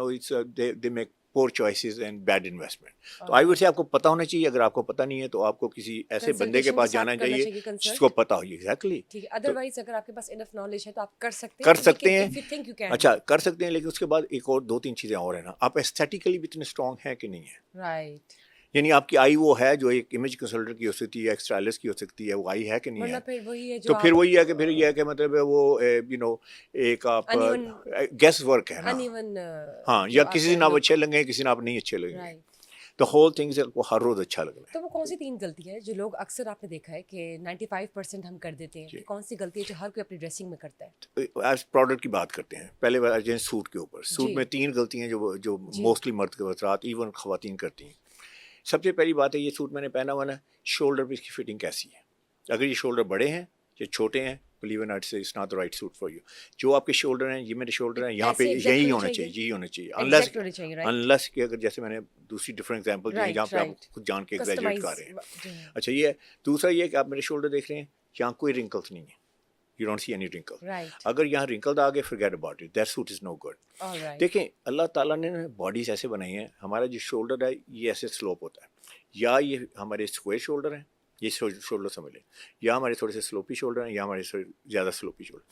دے میک پور چوائسیز اینڈ بیڈ انویسٹمنٹ. تو آئی وڈ سے آپ کو پتہ ہونا چاہیے. اگر آپ کو پتہ نہیں ہے تو آپ کو کسی ایسے بندے کے پاس جانا چاہیے جس کو پتہ ہو. ایگزیکٹلی. ادروائز اگر آپ کے پاس انف نالج ہے تو آپ کر سکتے ہیں. اچھا کر سکتے ہیں, لیکن اس کے بعد ایک اور 2-3 چیزیں اور ہیں نا. آپ ایستھیٹیکلی بھی اتنے اسٹرانگ ہیں کہ نہیں ہیں. رائٹ. یعنی آپ کی آئی وہ ہے جو ایک امیج کنسلٹنٹ کی ہو سکتی ہے, ایک اسٹائلسٹ کی ہو سکتی ہے, وہ آئی ہے کہ نہیں ہے. تو پھر وہی ہے کہ پھر یہ ہے کہ مطلب وہ ایک آپ گیس ورک ہے نا. ہاں, یا کسی دن آپ اچھے لگیں, کسی دن آپ نہیں اچھے لگیں. تو ہول تھنگز کو ہر روز اچھا لگنا ہے. تو وہ کون سی 3 غلطی ہے جو لوگ اکثر آپ نے دیکھا ہے کہ 95% ہم کر دیتے ہیں, کون سی غلطی ہے جو ہر کوئی اپنی ڈریسنگ میں کرتا ہے؟ ایز پروڈکٹ کی بات کرتے ہیں. پہلے بات آ جائیں سوٹ کے اوپر. سوٹ میں 3 غلطیاں جو موسٹلی مرد کے حضرات ایون خواتین کرتی ہیں. سب سے پہلی بات ہے, یہ سوٹ میں نے پہنا ہوا نا, شولڈر پہ اس کی فٹنگ کیسی ہے. اگر یہ شولڈر بڑے ہیں یا چھوٹے ہیں, blue it say it's not the right suit for you. جو آپ کے شولڈر ہیں, یہ میرے شولڈر ہیں, یہاں پہ یہی ہونا چاہیے, یہی ہونا چاہیے. انلیس کہ اگر جیسے میں نے دوسری ڈفرنٹ ایگزامپل دی جہاں پہ آپ خود جان کے ایگزیجریٹ کر رہے ہیں. اچھا یہ ہے. دوسرا یہ ہے کہ آپ میرے شولڈر دیکھ رہے ہیں, یہاں کوئی رنکلس نہیں ہے. You don't see any wrinkle. اگر یہاں رنکل آ گئے, forget about it. That suit is no good. دیکھیں اللہ تعالیٰ نے باڈیز ایسے بنائی ہیں. ہمارا جو شولڈر ہے یہ ایسے سلوپ ہوتا ہے, یا یہ ہمارے اسکوئر شولڈر ہیں, یہ شولڈر سمجھ لیں, یا ہمارے تھوڑے سے سلوپی شولڈر ہیں, یا ہمارے زیادہ سلوپی شولڈر.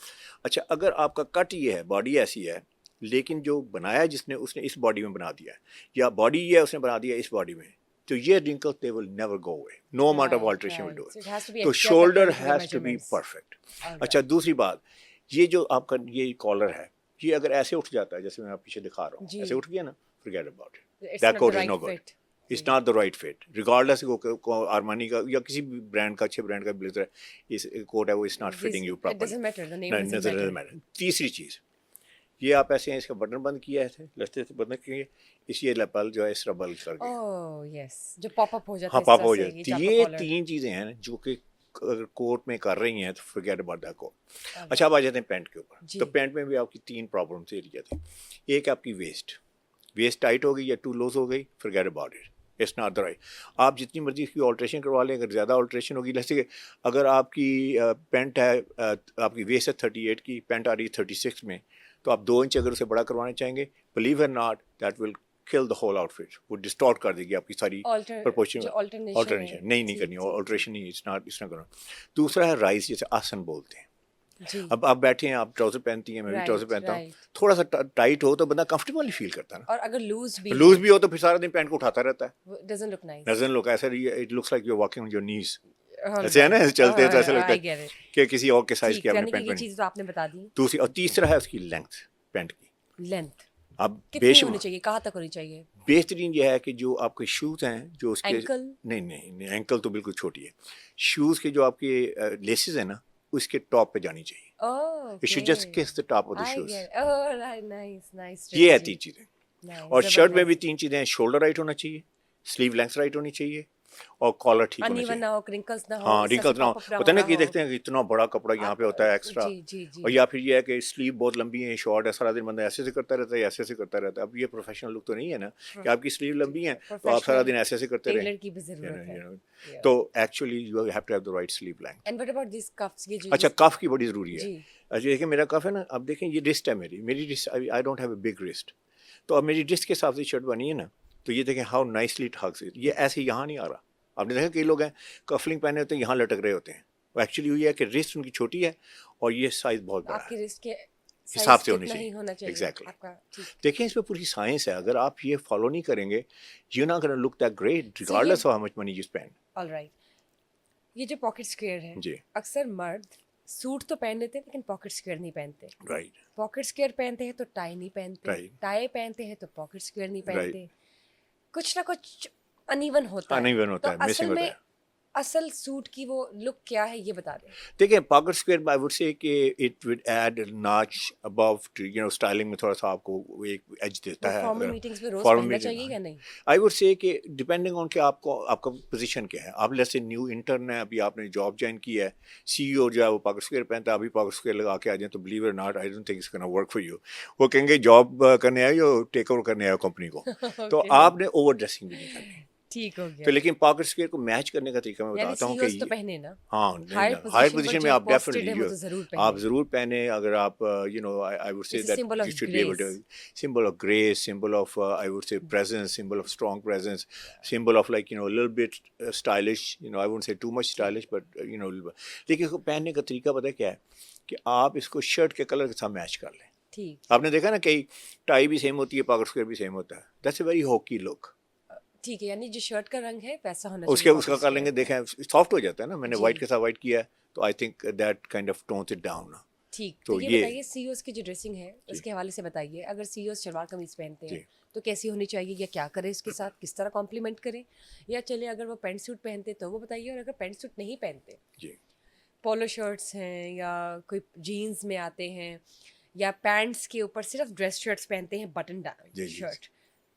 اچھا اگر آپ کا کٹ یہ ہے, باڈی ایسی ہے, لیکن جو بنایا جس نے, اس نے اس باڈی میں بنا دیا ہے, یا باڈی یہ ہے اس نے بنا دیا اس باڈی میں, تو یہ wrinkles they will never go away. No amount of alteration will do it. تو shoulder has to be perfect. اچھا دوسری بات, یہ جو آپ کا یہ کالر ہے, یہ اگر ایسے اٹھ جاتا ہے جیسے میں آپ پیچھے دکھا رہا ہوں, ایسے اٹھ گیا نا, forget about it. That coat is no good. It's not the right fit. Regardless آرمانی کا یا کسی بھی برانڈ کا, اچھے برانڈ کا بلیزر ہے, اس کوٹ ہے وہ it's not fitting you properly. It doesn't matter. تیسری چیز, یہ آپ ایسے ہیں, اس کا بٹن بند کیا ہے, لستے سے بند کیے, اس یہ لپل جو ہے اس طرح بل کر گیا. اوہ یس, جو پاپ اپ ہو جاتا ہے. ہاں پاپ ہو جاتی ہے. یہ 3 چیزیں ہیں جو کہ اگر کوٹ میں کر رہی ہیں تو forget about that coat. اچھا اب آ جاتے ہیں پینٹ کے اوپر. تو پینٹ میں بھی آپ کی 3 پرابلمس یہ جاتی ہیں. ایک آپ کی ویسٹ ٹائٹ ہو گئی یا ٹو لوز ہو گئی, forget about it. It's not the right. آپ جتنی مرضی اس کی آلٹریشن کروا لیں, اگر زیادہ آلٹریشن ہوگی, جیسے کہ اگر آپ کی پینٹ ہے, آپ کی ویسٹ ہے 38 کی, پینٹ آ رہی ہے 36 میں, تو آپ 2 انچ اگر اسے بڑا کروانا چاہیں گے, believe it or not, that will kill the whole outfit. وہ ڈسٹارٹ کر دے گی آپ کی ساری پرپورشن. آلٹرنیشن نہیں کرنی, آلٹریشن نہیں, اس نہ کرنا. دوسرا ہے رائز, جیسے آسن بولتے ہیں. اب آپ بیٹھے ہیں, آپ ٹراؤزر پہنتی ہیں, میں بھی ٹراؤزر پہنتا ہوں, تھوڑا سا ٹائٹ ہو تو بندہ کمفرٹیبل فیل کرتا ہے نا. اور اگر لوز بھی ہو تو پھر سارا دن پینٹ کو اٹھاتا رہتا ہے, doesn't look ایسا, it looks like you're walking on your knees. ایسے ہے نا, ایسے چلتے ہیں تو ایسا لگتا ہے کہ کسی اور کے سائز کی آپ نے پینٹ پہنی. چیز تو آپ نے بتا دی. دوسری اور تیسرا ہے اس کی لینتھ, پینٹ کی لینتھ اب کتنی ہونی چاہیے, کہاں تک ہونی چاہیے؟ بہترین یہ ہے کہ جو آپ کے شوز ہیں, جو اس کے نہیں اینکل تو بالکل چھوٹی ہے. شوز کے جو آپ کے لیسز ہیں نا, اس کے ٹاپ پہ جانی چاہیے. It should just kiss the top of the shoes. یہ ہے 3 چیزیں. اور شرٹ میں بھی 3 چیزیں ہیں, شولڈر رائٹ ہونا چاہیے, سلیو لینتھ رائٹ ہونی چاہیے, اور کالر ٹھیک ہونا چاہیے. ہاں رنکلز نہ ہو. پتہ نہیں کہ دیکھتے ہیں کہ اتنا بڑا کپڑا یہاں پہ ہوتا ہے ایکسٹرا, اور یا پھر یہ ہے کہ سلیو بہت لمبی ہے, شارٹ ہے, سارا دن بندہ ایسے سے کرتا رہتا ہے, ایسے سے کرتا رہتا ہے. اب یہ پروفیشنل لک تو نہیں ہے نا کہ آپ کی سلیو لمبی ہیں تو آپ سارا دن ایسے سے کرتے رہیں. تو actually you have to have the right sleeve length. اچھا کف کی بڑی ضروری ہے. اچھا دیکھیں میرا کف ہے نا, اب دیکھیں یہ رسٹ ہے میری wrist, I don't have a big wrist. تو اب میری رسٹ کے حساب سے شرٹ بنی ہے نا, تو یہ دیکھیں how nicely it hugs it. یہ ایسے یہاں نہیں آ رہا. آپ نے دیکھا کئی لوگ ہیں کفلنگ پہنے ہوتے ہیں, یہاں لٹک رہے ہوتے ہیں. وہ ایکچولی یہ ہے کہ رسٹ ان کی چھوٹی ہے اور یہ سائز بہت بڑا ہے, حساب سے ہونی چاہیے. ایگزیکٹلی. دیکھیں اس میں پوری سائنس ہے. اگر آپ یہ فالو نہیں کریں گے, you not gonna look that great regardless of how much money you spend. Alright. یہ جو پاکٹ اسکوئر ہے, اکثر مرد سوٹ تو پہن لیتے ہیں لیکن پاکٹ اسکوئر نہیں پہنتے. رائٹ. پاکٹ اسکوئر پہنتے ہیں تو ٹائی نہیں پہنتے, ٹائی پہنتے ہیں تو پاکٹ اسکوئر نہیں پہنتے. کچھ نہ کچھ انیون ہوتا ہے. انیون ہوتا ہے, اصل میں اصل سوٹ کی وہ لک کیا ہے یہ بتا دیں. دیکھیں pocket square I would say کہ اٹ وڈ ایڈ ناچ ابو اسٹائلنگ میں تھوڑا سا آپ کو ایک ایج وہ دیتا ہے. فارمل میٹنگز میں روز فارمل پہننا چاہیے میٹنگ یا نہیں؟ آئی وڈ سے کہ ڈپینڈنگ آن کہ آپ کا پوزیشن کیا ہے. آپ جیسے نیو انٹرن ہے, ابھی آپ نے جاب جوائن کی ہے, سی ای او جو ہے وہ پاکٹ اسکوئر پہنتا ہے, ابھی پاکٹ اسکوئر لگا کے آ جائیں تو بلیو اور not I don't think it's gonna work for you. وہ کہیں گے جاب کرنے آئے یا ٹیک اوور کرنے آئے کمپنی کو. تو آپ نے اوور ڈریسنگ بھی نہیں کرنی. ٹھیک ہو گیا. تو لیکن پاکٹ اسکوئر کو میچ کرنے کا طریقہ میں یعنی بتاتا ہوں سی کہ اوز تو پہنے نا, ہاں ہائر پوزیشن میں جو آپ پوسٹڈ ہے وہ ڈیفینیٹلی تو ضرور آپ پہنے. ضرور پہنے. اگر آپ I would say that symbol of you should be able to grace. symbol of grace, symbol of I would say presence, symbol of strong presence, symbol of like a little bit stylish, I wouldn't say too much stylish but لیکن اس کو پہننے کا طریقہ پتہ کیا ہے کہ آپ اس کو شرٹ کے کلر کے ساتھ میچ کر لیں. ٹھیک آپ نے دیکھا نا کئی ٹائی بھی سیم ہوتی ہے, پاکٹ اسکوئر بھی سیم ہوتا ہے, دیٹس اے ویری ہوکی لک. ٹھیک ہے, یعنی جو شرٹ کا رنگ ہے ویسا ہونا اس چاہیے. کا کر لیں گے, دیکھیں سافٹ ہو جاتا ہے نا. میں نے جی. وائٹ کے ساتھ وائٹ کیا ہے تو I think that kind of tones it down. ٹھیک, تو تو یہ بتائیے سی اوز کی جو ڈریسنگ ہے اس کے حوالے سے بتائیے. اگر سی اوز شلوار قمیض پہنتے ہیں تو کیسی ہونی چاہیے, یا کیا کرے اس کے ساتھ, کس طرح کمپلیمنٹ کریں, یا چلے اگر وہ پینٹ سوٹ پہنتے تو وہ بتائیے, اور اگر پینٹ سوٹ نہیں پہنتے, پولو شرٹس ہیں یا کوئی جینز میں آتے ہیں, یا پینٹس کے اوپر صرف ڈریس شرٹس پہنتے ہیں بٹن شرٹ,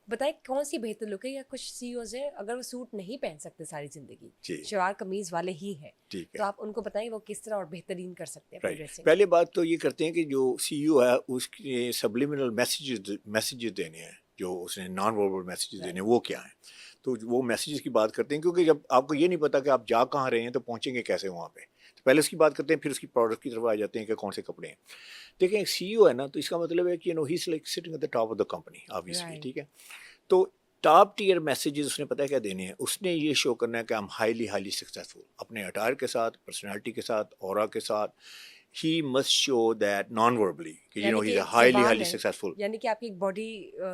بتائیں کون سی بہتر لک ہے. یا کچھ سی اوز ہیں اگر وہ سوٹ نہیں پہن سکتے ساری زندگی, شلوار قمیض والے ہی ہیں, تو آپ ان کو بتائیں وہ کس طرح اور بہترین کر سکتے ہیں ڈریسنگ. پہلے بات تو یہ کرتے ہیں کہ جو سی او ہے اس کے سبلیمنل میسیجز دینے ہیں, جو اس نے نان وربل میسیجز دینے ہیں وہ کیا ہیں. تو وہ میسیجز کی بات کرتے ہیں, کیونکہ جب آپ کو یہ نہیں پتا کہ آپ جا کہاں رہے ہیں تو پہنچیں گے کیسے وہاں پہ, تو پہلے اس کی بات کرتے ہیں, پھر اس کی پروڈکٹ کی طرف آ جاتے ہیں کہ کون سے کپڑے ہیں. دیکھیں ایک سی او ہے نا, تو اس کا مطلب ہے کہ he is like sitting at the top of the company obviously. ٹھیک ہے, تو ٹاپ ٹیئر میسیجز اس نے پتہ کیا دینے ہیں. اس نے یہ شو کرنا ہے کہ ہم ہائیلی سکسیزفل اپنے اٹائر کے ساتھ, پرسنالٹی کے ساتھ, اورا کے ساتھ. He must show that non-verbally کہ he's a highly successful. یعنی کہ آپ کی ایک باڈی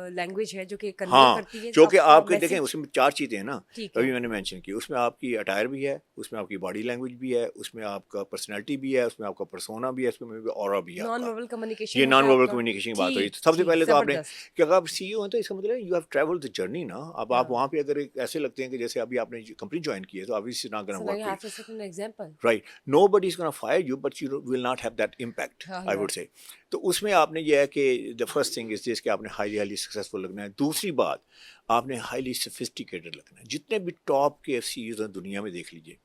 لینگویج ہے جو کہ کنوے کرتی ہے. جو کہ آپ کے دیکھیں اس میں 4 چیزیں ہیں نا, ابھی میں نے مینشن کی. اس میں آپ کی اٹائر بھی ہے, اس میں آپ کی باڈی لینگویج بھی ہے, اس میں آپ کا پرسنالٹی بھی ہے, اس میں آپ کا پرسونا بھی ہے, اس میں اورا بھی ہے. نان وربل کمیونیکیشن, یہ نان وربل کمیونیکیشن کی بات ہوئی. سب سے پہلے تو آپ نے کہ اگر آپ سی او ہیں تو اس کا مطلب you have travel the journey نا. اب آپ وہاں پہ اگر ایسے لگتے ہیں کہ جیسے ابھی آپ نے کمپنی جوائن کی ہے, تو obviously not going to work for you. Right, nobody is going to fire you but you will not have that impact, I would say. تو اس میں آپ نے یہ ہے کہ the first thing is this کہ آپ نے highly successful لگنا ہے. دوسری بات آپ نے highly sophisticated لگنا ہے. جتنے بھی ٹاپ کے سی ایز ہیں دنیا میں دیکھ لیجیے,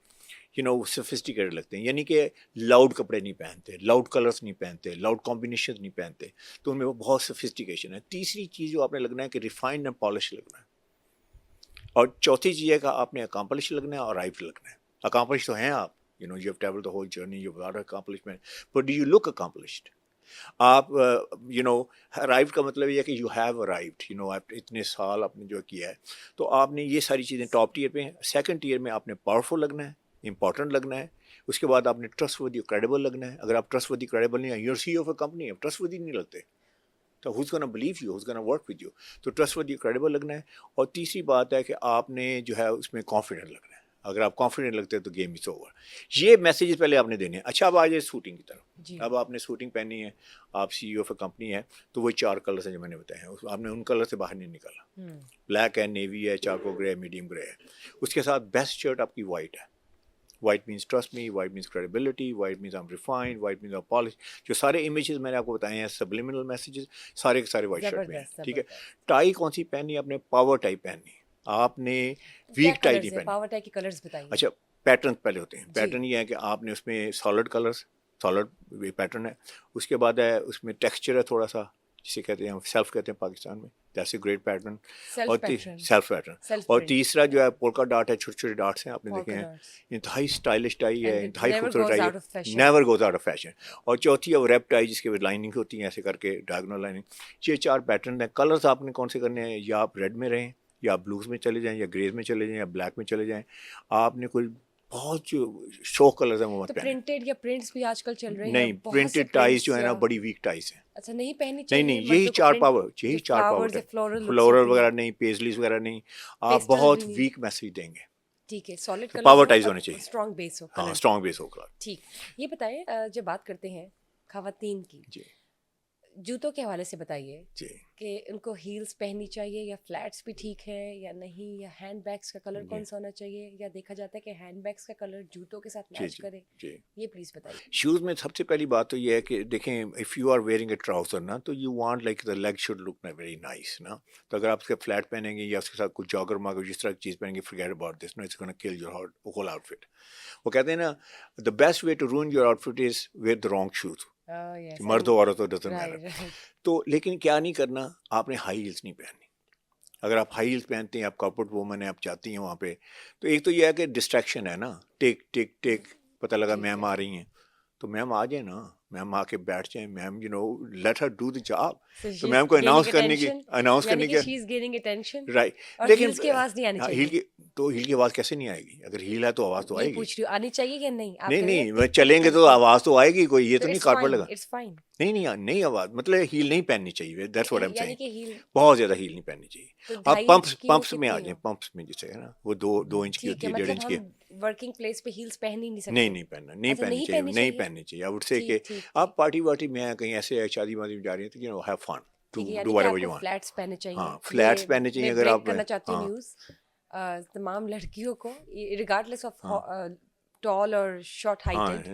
sophisticated لگتے ہیں, یعنی کہ لاؤڈ کپڑے نہیں پہنتے, لاؤڈ کلرس نہیں پہنتے, لاؤڈ کمبینیشن نہیں پہنتے, تو ان میں وہ بہت سفسٹیکیشن ہے. تیسری چیز جو آپ نے لگنا ہے کہ ریفائنڈ اینڈ پالش لگنا ہے. اور چوتھی چیز ہے کہ آپ نے اکامپلش لگنا ہے اور ارائیو لگنا ہے. اکامپلش تو ہیں آپ, you have traveled the whole journey, you've got accomplishment, but do you look accomplished? آپ arrived کا مطلب یہ ہے کہ you have arrived, اتنے سال آپ نے جو کیا ہے. تو آپ نے یہ ساری چیزیں ٹاپ ٹیئر پہ ہیں. سیکنڈ ٹیئر میں آپ نے پاورفل لگنا ہے, امپورٹنٹ لگنا ہے. اس کے بعد آپ نے ٹرسٹ ودی کریڈیبل لگنا ہے. اگر آپ ٹرسٹ ودی کریڈیبل نہیں ہیں, you see of a company, آپ ٹرسٹ ودی نہیں لگتے, تو who's gonna believe you, who's gonna work with you. تو ٹرسٹ ودی کریڈیبل لگنا ہے. اور تیسری بات ہے کہ آپ نے جو ہے اس میں کانفیڈنٹ لگنا ہے. اگر آپ کانفیڈنٹ لگتے ہیں تو گیم از اوور. یہ میسیجز پہلے آپ نے دینے ہیں. اچھا اب آ جائے سوٹنگ کی طرف. اب آپ نے سوٹنگ پہنی ہے, آپ سی ای او آف اے کمپنی ہے, تو وہ 4 کلرس ہیں جو میں نے بتائے ہیں, آپ نے ان کلر سے باہر نہیں نکالا. بلیک ہے, نیوی ہے, چارکو گرے ہے, میڈیم گرے ہے. اس کے ساتھ بیسٹ شرٹ آپ کی وائٹ ہے. White means trust me, white means credibility, white means I am refined, white means I polish. جو سارے امیجز میں نے آپ کو بتائے ہیں سبلیمنل میسیجز, سارے کے سارے وائٹ شرٹ میں ہیں. ٹھیک ہے, ٹائی کون سی پہنی ہے, آپ نے پاور ٹائی پہنی, آپ نے ویک ٹائی نہیں پہنی. پاور ٹائی کے کلرز بتائیے. اچھا, پیٹرن پہلے ہوتے ہیں. پیٹرن یہ ہے کہ آپ نے اس میں سالڈ کلرس, سالڈ پیٹرن ہے. اس کے بعد ہے اس میں ٹیکسچر ہے تھوڑا سا, جسے کہتے ہیں سیلف کہتے ہیں پاکستان میں, دیٹس اے گریٹ پیٹرن. اور سیلف پیٹرن. اور تیسرا جو ہے پولکا ڈاٹ ہے, چھوٹے چھوٹے ڈاٹس ہیں, آپ نے دیکھے ہیں. انتہائی اسٹائلش ٹائی ہے, انتہائی خوبصورت ٹائی ہے, never goes out of fashion. اور چوتھی ہے ریپ ٹائی, جس کے لائننگ ہوتی ہیں ایسے کر کے, ڈائگنل لائننگ. یہ 4 پیٹرن ہیں. کلرس آپ نے کون سے کرنے ہیں, یا آپ ریڈ میں رہیں, یا آپ بلوز میں چلے جائیں, یا گریز میں چلے جائیں, یا بلیک میں چلے جائیں. آپ نے کوئی بہت جو شو کلرز ہیں وہ مت پہنیں. پرنٹڈ یا پرنٹس بھی آج کل چل رہے ہیں. نہیں, پرنٹڈ ٹائز جو ہے نا بڑی ویک ٹائز ہیں. اچھا, نہیں پہننی چاہیے. نہیں, یہی 4 پاور, یہی 4 پاور, فلورل وغیرہ نہیں, پیزلیز وغیرہ نہیں. آپ بہت ویک میسیج دیں گے. ٹھیک ہے, سالڈ کلر, پاور ٹائز ہونے چاہیے, اسٹرانگ بیس ہو. ہاں, اسٹرانگ بیس ہو کلر. ٹھیک. یہ بتائیں جب بات کرتے ہیں خواتین کی, جوتوں کے حوالے سے بتائیے جی کہ ان کو ہیلز پہننی چاہیے یا فلیٹس بھی ٹھیک ہے یا نہیں, یا ہینڈ بیگس کا کلر کون سا ہونا چاہیے, یا دیکھا جاتا ہے کہ ہینڈ بیگس کا کلر جوتوں کے ساتھ جی میچ جی کرے, جی یہ پلیز بتائیے. شوز میں سب سے پہلی بات تو یہ ہے کہ دیکھیں if you are wearing a trouser نا, تو you want like the leg should look very nice نا. تو اگر آپ اس کے فلیٹ پہنیں گے یا اس کے ساتھ کچھ جاگر ماگر جس طرح کی چیز پہنیں گے, forget about this, no, it's going to kill your whole outfit. وہ کہتے ہیں نا the best way to ruin your outfit is wear the wrong shoes. مرد ہو عورت ہو doesn't matter. تو لیکن کیا نہیں کرنا, آپ نے ہائی ہیلس نہیں پہننی. اگر آپ ہائی ہیلس پہنتے ہیں, آپ کارپوریٹ وومن ہیں, آپ جاتی ہیں وہاں پہ, تو ایک تو یہ ہے کہ ڈسٹریکشن ہے نا, ٹیک ٹیک ٹیک, پتہ لگا میم آ رہی ہیں, تو میم آ جائیں نا, میم آ کے بیٹھ جائیں, ma'am you know let her do the job. تو میم کو اناؤنس کرنے کی رائٹ, لیکن ہیل کی تو ہیل کی آواز کیسے نہیں آئے گی؟ اگر ہیل ہے تو آواز تو آئے گی. پوچھ رہی ہوں آنی چاہیے یا نہیں. نہیں چلیں گے تو آواز تو آئے گی کوئی, یہ تو نہیں کارپیٹ لگا. نہیں نہیں آواز مطلب ہیل نہیں پہننی چاہیے, that's what I am saying. بہت زیادہ ہیل نہیں پہننی چاہیے. آپ پمپس میں آ جائیں, پمپس میں جیسے ہے نا وہ 2 انچ کی ہوتی ہے, 1.5 انچ کی. ورکنگ پلیس پہ ہیلز پہن ہی نہیں سکتے. نہیں پہننا, نہیں پہننی چاہیے, نہیں پہننی چاہیے. آئی وڈ سے کہ آپ پارٹی وارٹی میں ہیں, کہیں ایسے شادی وادی میں جا رہی ہیں, تو you know have fun, do whatever you want. Flats پہننے چاہیے. ہاں فلیٹس پہننے چاہیے. اگر آپ کرنا چاہتی ہوں نیوز تمام لڑکیوں کو ریگارڈلیس آف ٹال اور شارٹ ہائٹڈ,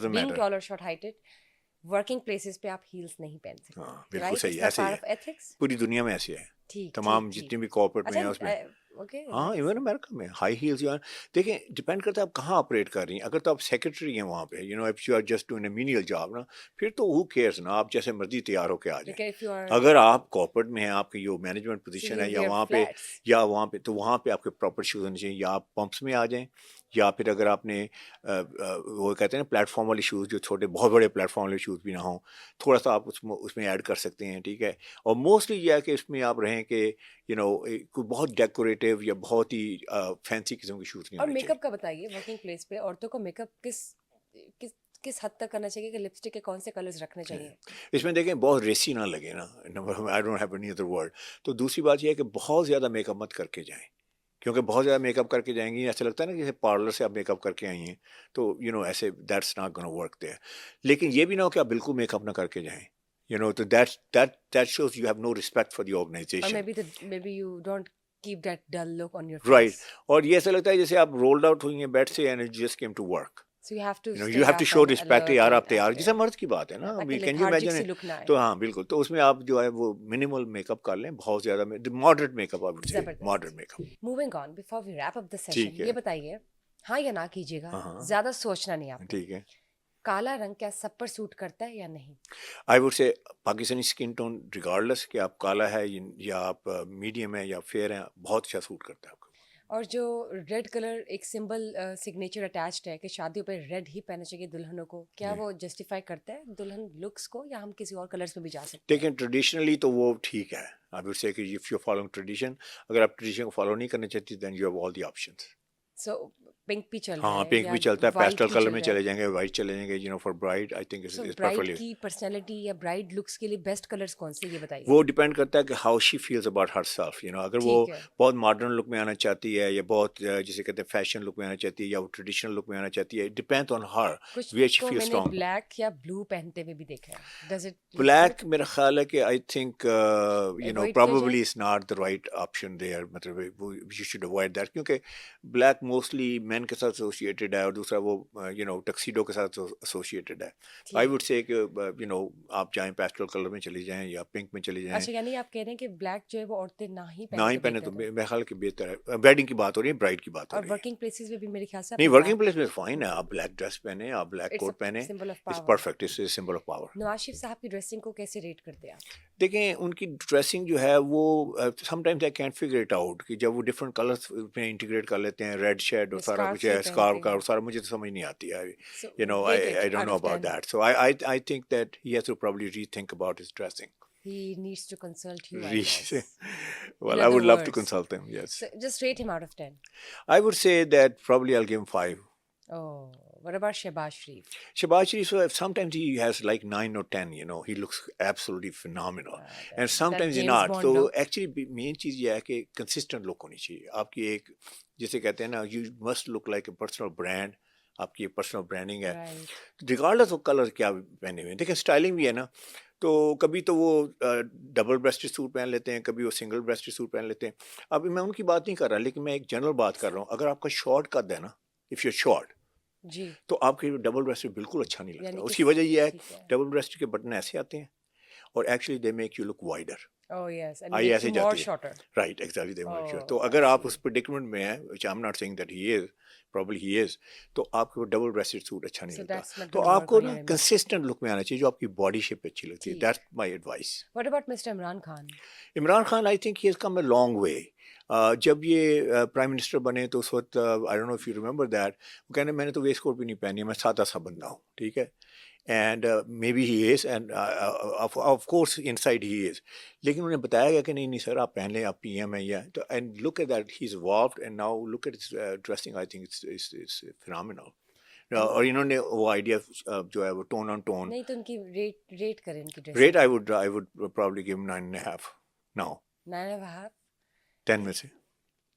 بینگ ٹال اور شارٹ ہائٹڈ, ورکنگ پلیسز پہ آپ ہیلز نہیں پہن سکتے. ہاں بالکل صحیح, ایسے ہی ہے پوری دنیا میں, ایسے ہے تمام جتنی بھی کارپوریٹ میں ہیں اس میں. ہاں ایون امریکہ میں ہائی ہیلز جو ہے, دیکھیں ڈپینڈ کرتا ہے آپ کہاں آپریٹ کر رہی ہیں. اگر تو آپ سیکرٹری ہیں وہاں پہ, you know if you are just doing a menial job نا, پھر تو ہو کیئرز نا, آپ جیسے مرضی تیار ہو کے آ جائیں. اگر آپ کارپوریٹ میں ہیں, آپ کی جو مینجمنٹ پوزیشن ہے یا وہاں پہ تو وہاں پہ آپ کے پراپر شوز ہونے چاہیے, یا آپ پمپس میں آ جائیں, یا پھر اگر آپ نے وہ کہتے ہیں نا پلیٹ فارم والے شوز, جو چھوٹے بہت بڑے پلیٹ فارم والے شوز بھی نہ ہوں, تھوڑا سا آپ اس میں ایڈ کر سکتے ہیں. ٹھیک ہے. اور موسٹلی یہ ہے کہ اس میں آپ رہیں کہ یو نو کوئی بہت ڈیکوریٹو یا بہت ہی فینسی قسم کے شوز نہیں. اور میک اپ کا بتائیے, ورکنگ پلیس پہ عورتوں کو میک اپ کس حد تک کرنا چاہیے, کہ لپسٹک کے کون سے کلرز رکھنے چاہیے؟ اس میں دیکھیں بہت ریسی نہ لگے نا, آئی don't have any other word. تو دوسری بات یہ ہے کہ بہت زیادہ میک اپ مت کر کے جائیں, کیونکہ بہت زیادہ میک اپ کر کے جائیں گی, ایسا لگتا ہے نا جیسے پارلر سے آپ میک اپ کر کے آئی ہیں, تو یو نو ایسے that's not gonna work there. لیکن یہ بھی نہ ہو کہ آپ بالکل میک اپ نہ کر کے جائیں, you know, so that shows you have no respect for the organization. Or maybe you don't keep that dull look on your face. Right. اور یہ ایسا لگتا ہے جیسے آپ rolled out ہوئی ہیں بیڈ سے and you just came to work. So you have to you have to show respect. یار آپ تیار, جیسے مرد کی بات ہے نا, can you imagine. تو ہاں بالکل, تو اس میں آپ جو ہے وہ منیمل میک اپ کر لیں, بہت زیادہ moderate make up, I would say moderate make up. Moving on, before we wrap up the session, یہ بتائیے ہاں یا نہ کیجیے گا, زیادہ سوچنا نہیں آپ. ٹھیک ہے. کالا رنگ کیا سب پر سوٹ کرتا ہے یا نہیں؟ آئی وڈ سے پاکستانی اسکن ٹون ریگارڈلیس کہ آپ کالا ہے یا آپ میڈیم ہے یا فیئر ہیں, بہت اچھا سوٹ کرتا ہے آپ کو. اور جو ریڈ کلر ایک سمبل سگنیچر اٹیچڈ ہے کہ شادیوں پہ ریڈ ہی پہننا چاہیے دلہنوں کو, کیا وہ جسٹیفائی کرتا ہے دلہن لکس کو, یا ہم کسی اور کلرس میں بھی جا سکتے ہیں؟ لیکن ٹریڈیشنلی تو وہ ٹھیک ہے. آئی وڈ سے کہ اف یو فالوئنگ ٹریڈیشن, اگر آپ ٹریڈیشن کو فالو نہیں کرنا چاہتی then you have all the options. So pink بھی چل رہا ہے, ہاں پنک بھی چلتا ہے, پیسٹل کلر میں چلے جائیں گے, وائٹ چلے جائیں گے, you know for bride I think is perfectly. Bride کی پرسنالٹی یا برائڈ لکس کے لیے بیسٹ کلرز کون سے, یہ بتائیے. وہ ڈپینڈ کرتا ہے کہ how she feels about herself, you know. اگر وہ بہت ماڈرن لک میں آنا چاہتی ہے, یا بہت جسے کہتے ہیں فیشن لک میں آنا چاہتی ہے, یا وہ ٹریڈیشنل لک میں آنا چاہتی ہے, depend on Hare where she feels strong. Black یا بلو پہنتے ہوئے بھی دیکھا ہے, ڈز اٹ بلیک میرا خیال ہے کہ I think you know probably is not the right option there, مطلب یو شوڈ اوائڈ دیٹ, کیونکہ بلیک موسٹلی مین کے ساتھ ایسوسیٹیڈ ہے, اور دوسرا وہ یو نو ٹکسیڈو کے ساتھ ایسوسیٹیڈ ہے. آئی وڈ سے کہ یو نو آپ چاہیں پیسٹل کلر میں چلی جائیں یا پنک میں چلی جائیں. اچھا, یعنی آپ کہہ رہے ہیں کہ بلیک جو ہے وہ عورتیں نہ ہی پہنے تو میرے خیال کہ بہتر ہے. ویڈنگ کی بات ہو رہی ہے, برائڈ کی بات ہو رہی ہے. اور ورکنگ پلیسز میں بھی میرے خیال سے نہیں, ورکنگ پلیس میں فائن ہے, آپ بلیک ڈریس پہنے, آپ بلیک کوٹ پہنے, it's perfect, it's a symbol of power. Nawaz Sharif صاحب کی ڈریسنگ کو کیسے ریٹ کرتے ہیں آپ؟ دیکھیں ان کی ڈریسنگ جو ہے وہ some times I can't figure it out, کہ جب وہ ڈفرنٹ کلرس میں انٹیگریٹ کر لیتے ہیں, ریڈ شیڈ اور سارا کچھ ہے, اسکارف کا, اور سارا مجھے تو سمجھ نہیں آتی ہے, you know, I don't know about that. So I think that he has to probably rethink about his dressing. He needs to consult you. Well, I would love to consult him, yes. So just rate him out of 10. I would say that probably I'll give him 5. Oh, what about Shehbaz Sharif? Shehbaz Sharif, so sometimes he has like 9 or 10, you know, he looks absolutely phenomenal. And sometimes he's not. So actually main چیز یہ ہے کہ consistent look ہونی چاہیے آپ کی. ایک جیسے کہتے ہیں نا, you must look like a personal brand. آپ کی پرسنل برانڈنگ ہے, ریگارڈلیس آف کلر کیا پہنے ہوئے. دیکھیں اسٹائلنگ بھی ہے نا, تو کبھی تو وہ ڈبل بریسٹڈ سوٹ پہن لیتے ہیں, کبھی وہ سنگل بریسٹڈ سوٹ پہن لیتے ہیں. اب میں ان کی بات نہیں کر رہا, لیکن میں ایک جنرل بات کر رہا ہوں. اگر آپ کا شارٹ قد ہے نا, اف یو شارٹ, جی تو آپ کے ڈبل بریسٹڈ بالکل اچھا نہیں لگتا. یعنی اس کی وجہ یہ ہے ٹھیک ہے. ڈبل بریسٹڈ کے بٹن ایسے آتے ہیں اور actually they make you look wider. Oh yes, and I makes ایسے you more جاتی ہے. shorter. Right, exactly they make you. تو Oh, I اگر آپ see. اس پریڈکمنٹ میں ہیں, which I'm not saying that he is, probably he is, تو آپ کو ڈبل بریسٹڈ سوٹ اچھا نہیں So لگتا. that's not تو gonna آپ work کو on نا your image. کنسسٹنٹ لک میں آنا چاہیے جو آپ کی باڈی شیپ پہ اچھی لگتی ہے. جی. That's my advice. What about Mr. Imran Khan? Imran Khan, I think he has come a long way. جب یہ پرائم منسٹر بنے تو اس وقت I don't know if you remember that, وہ کہنے میں نے تو ویسٹ کوٹ بھی نہیں پہنی ہے, میں سادہ سا بندہ ہوں, ٹھیک ہے. And maybe he is, and of course inside he is, لیکن انہیں بتایا گیا کہ نہیں نہیں سر آپ پہن لیں, آپ پی ایم ہیں. یا تو and look at that he is evolved, and now look at dressing, I think it's phenomenal. اور انہوں نے وہ آئیڈیا جو ہے وہ ٹون آن ٹون. نہیں تو ان کی ریٹ کریں ان کی dress. Rate I would probably give 9.5 now, 9.5. 10 میں سے.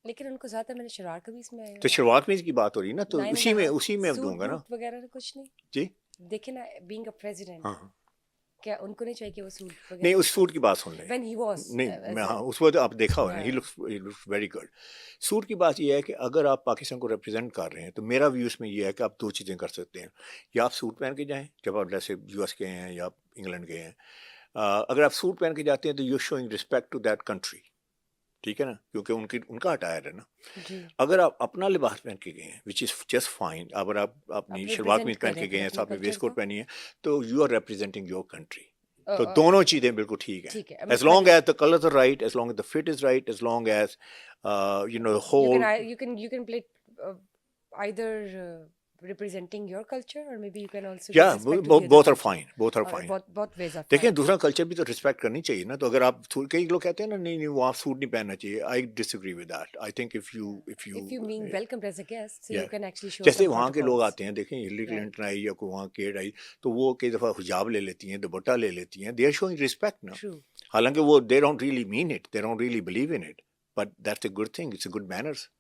لیکن ان کو زیادہ میں نے شلوار قمیض میں تو شلوار قمیض کی بات ہو رہی ہے نا, تو اسی میں دوں گا نا. وغیرہ کچھ نہیں. جی دیکھیں نا, بینگ اے پریزیڈنٹ, ہاں, کیا ان کو نہیں چاہیے کہ وہ سوٹ وغیرہ؟ نہیں اس سوٹ کی بات سن لیں. when he was نہیں میں ہاں اس وقت آپ دیکھا ہوا نا, he looks very good. Suit کی بات یہ ہے کہ اگر آپ پاکستان کو ریپرزینٹ کر رہے ہیں تو میرا ویو اس میں یہ ہے کہ آپ دو چیزیں کر سکتے ہیں. یا آپ سوٹ پہن کے جائیں جب آپ جیسے یو ایس گئے ہیں یا آپ انگلینڈ گئے ہیں. اگر آپ سوٹ پہن کے جاتے ہیں تو you showing respect to that country, ٹھیک ہے نا, کیونکہ ان کا اٹائر ہے نا. اگر آپ اپنا لباس پہن کے گئے ہیں وچ از جسٹ فائن, اگر آپ اپنی شلوار قمیض پہن کے گئے ہیں, ساتھ میں ویسٹ کوٹ پہنی ہے, تو you are representing your country. تو دونوں چیزیں بالکل ٹھیک ہیں, as long as the colours are right, as long as the fit is right, as long as you know whole. You can play either representing your culture or maybe you can also yeah, both are fine, both are fine. both ways are fine. دیکھیں دوسرا culture بھی تو respect کرنی چاہیے نا. تو اگر آپ کئی لوگ کہتے ہیں نا نہیں نہیں وہاں سوٹ نہیں پہننا چاہیے, I disagree with that. I think if you mean welcomed as a guest, so you can actually show جیسے some وہاں کے لوگ protocols. آتے ہیں, دیکھیں ہلری کلنٹن آئی یا کوئی وہاں کیڈ آئی, تو وہ کئی دفعہ حجاب لے لیتی ہیں, دوپٹہ لے لیتی ہیں. they are showing respect نا. True. حالانکہ وہ they don't really mean it, they don't really believe in it, but that's a good thing, it's a good manners.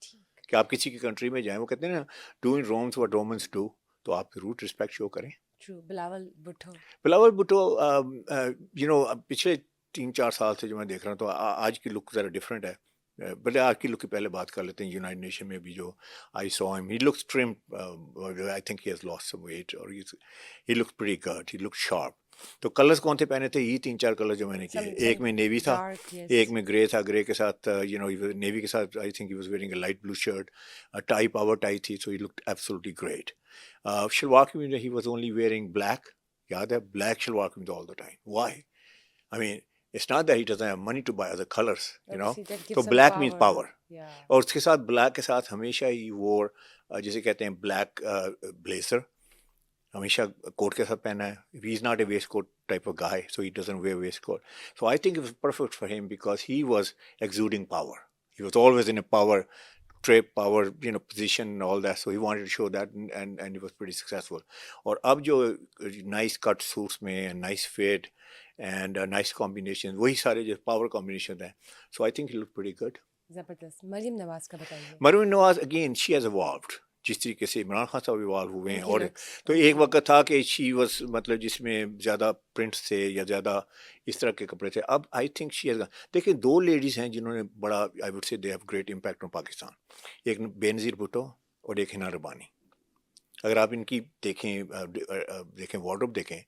کہ آپ کسی کی کنٹری میں جائیں, وہ کہتے ہیں نا do in Rome what Romans do, تو آپ روٹ رسپیکٹ شو کریں. True. Bilawal Bhutto you know پچھلے 3-4 سال سے جو میں دیکھ رہا ہوں تو آج کی لک ذرا ڈفرینٹ ہے. بلے آج کی لک کی پہلے بات کر لیتے ہیں. یونائٹڈ نیشن میں بھی جو I saw him, he looks trim, I think he has lost some weight, اور he looks pretty good, he looks sharp. تو کلرز کون سے پہنے تھے, یہ 3-4 کلر جو میں نے کیے. ایک میں نیوی تھا, ایک میں گرے تھا, گرے کے ساتھ یو نو نیوی کے ساتھ I think he was wearing a light blue shirt, tie power tie تھی, so he looked absolutely great. Shalwar kameez میں he was only wearing black, یاد ہے, black shalwar kameez all the time. Why? I mean it's not that he doesn't have money to buy other colors, you know. So black means power. اور اس کے ساتھ black کے ساتھ ہمیشہ ہی وہ جسے کہتے ہیں بلیک بلیزر, ہمیشہ کوٹ کے ساتھ پہنا ہے. He is not a waistcoat type of guy, so he doesn't wear waistcoat. So I think it was perfect for him because he was exuding power. He was always in a power trip, power, you know, position and all that. So he wanted to show that, and he was pretty successful. اور اب جو nice cut suits میں nice fit and nice combination, وہی سارے جو power combination ہیں. So I think he looked pretty good. زبردست. مریم نواز کا بتائیے. Maryam Nawaz again she has evolved, جس طریقے سے عمران خان صاحب ایوالو ہوئے ہیں. اور تو ایک وقت تھا کہ شی واز مطلب جس میں زیادہ پرنٹس تھے یا زیادہ اس طرح کے کپڑے تھے. اب آئی تھنک شی ہیز, دیکھیں 2 لیڈیز ہیں جنہوں نے بڑا آئی وڈ سے they have great impact on Pakistan. ایک بے نظیر بھٹو اور ایک ہنا ربانی. اگر آپ ان کی دیکھیں وارڈروب دیکھیں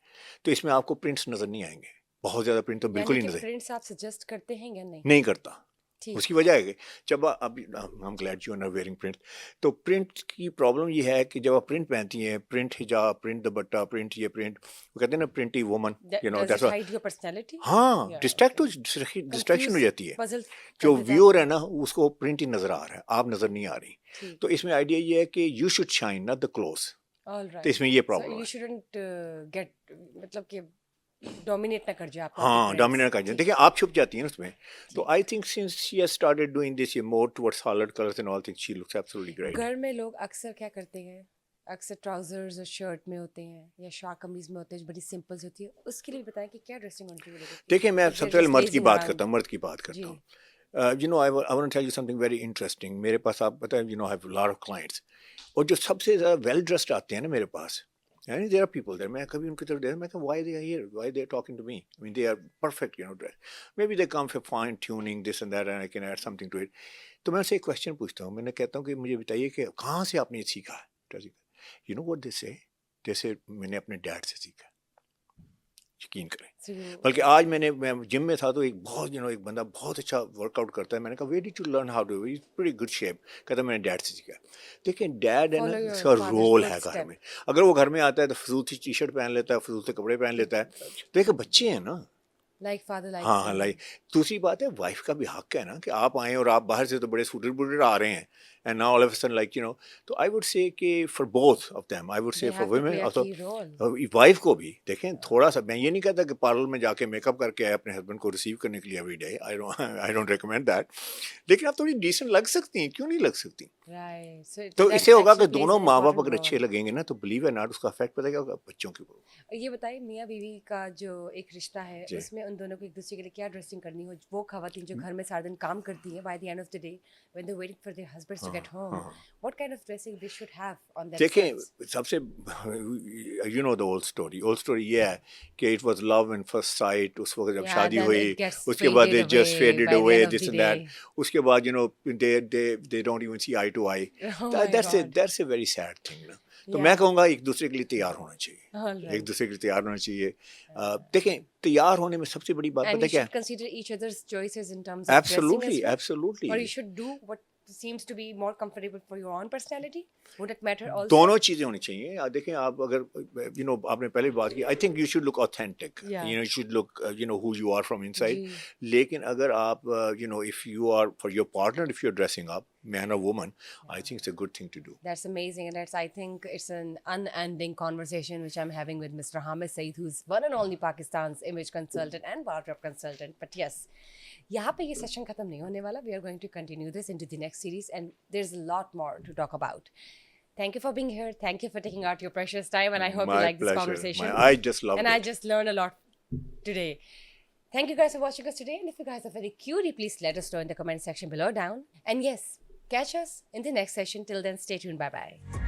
تو اس میں آپ کو پرنٹس نظر نہیں آئیں گے. بہت زیادہ پرنٹ تو بالکل ہی نظر. پرنٹس آپ سجیسٹ کرتے ہیں یا نہیں کرتا. اس کی وجہ ہے کہ جب اب ہم glad you are wearing print, تو پرنٹ کی پرابلم یہ ہے کہ جب آپ پرنٹ پہنتی ہیں, پرنٹ حجاب, پرنٹ دوپٹہ, پرنٹ یہ پرنٹ, وہ کہتے ہیں نا پرنٹی وومن, یو نو دیٹس ہاں ڈسٹریکشن ہو جاتی ہے. جو ویور ہے نا اس کو پرنٹ ہی نظر آ رہا ہے, آپ نظر نہیں آ رہی. تو اس میں آئیڈیا یہ ہے کہ you should shine not the clothes. تو اس میں یہ پرابلم ہے, مطلب کہ ڈومینیٹ نہ کر جائے آپ. ہاں ڈومینیٹ کر جائے. دیکھیں آپ چھپ جاتی ہیں نا اس میں. تو I think since she has started doing this more towards solid colours and all things she looks absolutely great. گھر میں لوگ اکثر کیا کرتے ہیں, اکثر ٹراؤزرز اور شرٹ میں ہوتے ہیں یا شاہ قمیض میں ہوتے ہیں, بڑی سمپلس ہوتی ہے. اس کے لیے بتائیں کہ کیا ڈریسنگ ہونی چاہیے. دیکھیں میں سب سے پہلے مرد کی بات کرتا ہوں. You know, I want to tell you something very interesting. میرے پاس آپ پتہ ہے, you know, I have a lot of clients. اور جو سب سے زیادہ ویل ڈریسڈ آتے ہیں نا میرے پاس, And there are people there. میں کبھی ان کی طرف دیکھتا میں کہ why they are here, why they are talking to me. I mean they are perfect, dressed. Maybe they come for fine tuning this and that and I can add something to it. تو میں ان سے ایک question پوچھتا ہوں, میں نے کہتا ہوں کہ مجھے بتائیے کہ کہاں سے آپ نے یہ سیکھا ہے. You know what they say? جیسے میں نے اپنے ڈیڈ سے سیکھا. یقین کریں. بلکہ آج میں جم میں تھا تو ایک بہت ایک بندہ بہت اچھا ورک آؤٹ کرتا ہے. میں نے کہا where did you learn how to, he is pretty good shape. کہتا میں نے ڈیڈ سے سیکھا. دیکھیں ڈیڈ ہے نا, اس کا رول ہے گھر میں. اگر وہ گھر میں آتا ہے تو فضول سی ٹی شرٹ پہن لیتا ہے, فضول سے کپڑے پہن لیتا ہے. دیکھیں بچے ہیں نا, ہاں لائک. دوسری بات ہے وائف کا بھی حق ہے نا کہ آپ آئیں اور آپ باہر سے تو بڑے سوٹڈ بوٹڈ آ رہے ہیں. And now all of a sudden like تو I would say کہ for both of them, I would say for women also, wife کو بھی دیکھیں تھوڑا سا. میں یہ نہیں کہتا کہ پارلر میں جا کے میک اپ کر کے آئے اپنے ہسبینڈ کو ریسیو کرنے کے لیے every day. I don't recommend that. لیکن آپ تھوڑی ڈیسنٹ لگ سکتی ہیں, کیوں نہیں لگ سکتی. تو اس سے ہوگا کہ دونوں ماں باپ اگر اچھے لگیں گے نا تو بلیو ہے ناٹ اس کا افیکٹ پتہ کیا ہوگا بچوں کے اوپر. یہ بتائیے میاں بیوی کا جو ایک رشتہ ہے اس میں ان دونوں کو ایک دوسرے کے لیے کیا ڈریسنگ کرنی ہو. وہ خواتین جو گھر میں سارا دن کام کرتی ہیں, by the end of the day when they're waiting for their husbands to get home, what kind of dressing they should have on themselves? دیکھیں سب سے the old story یہ ہے کہ it was love and first sight. اس وقت جب شادی ہوئی اس کے بعد they just faded away, this and that. اس کے بعد they don't even see eye to eye. That's a very sad thing. تو میں کہوں گا ایک دوسرے کے لیے تیار ہونا چاہیے, ایک دوسرے کے لیے تیار ہونا چاہیے. دیکھیں تیار ہونے میں سب سے بڑی بات پتہ کیا ہے, consider each other's choices in terms of dressing as well. Absolutely. Or you should do what seems to be more comfortable for your own personality. Would it matter also? دونوں چیزیں ہونی چاہیے. دیکھیں آپ اگر آپ نے پہلے بات کی, I think you should look authentic. You should look who you are from inside. لیکن اگر آپ if you are for your partner, if you're dressing up, man or woman, I think it's a good thing to do. That's amazing, and I think it's an unending conversation which I'm having with Mr. Hamid Saeed, who's one and only Pakistan's image consultant and wardrobe consultant. But yes, یہاں پہ یہ session ختم نہیں ہونے والا. We are going to continue this into the next series and there's a lot more to talk about. Thank you for being here. Thank you for taking out your precious time and I hope you like this conversation. I just loved it. And I just learned a lot today. Thank you guys for watching us today, and if you guys are very curious, please let us know in the comment section below down. And yes, catch us in the next session. Till then, stay tuned. Bye bye.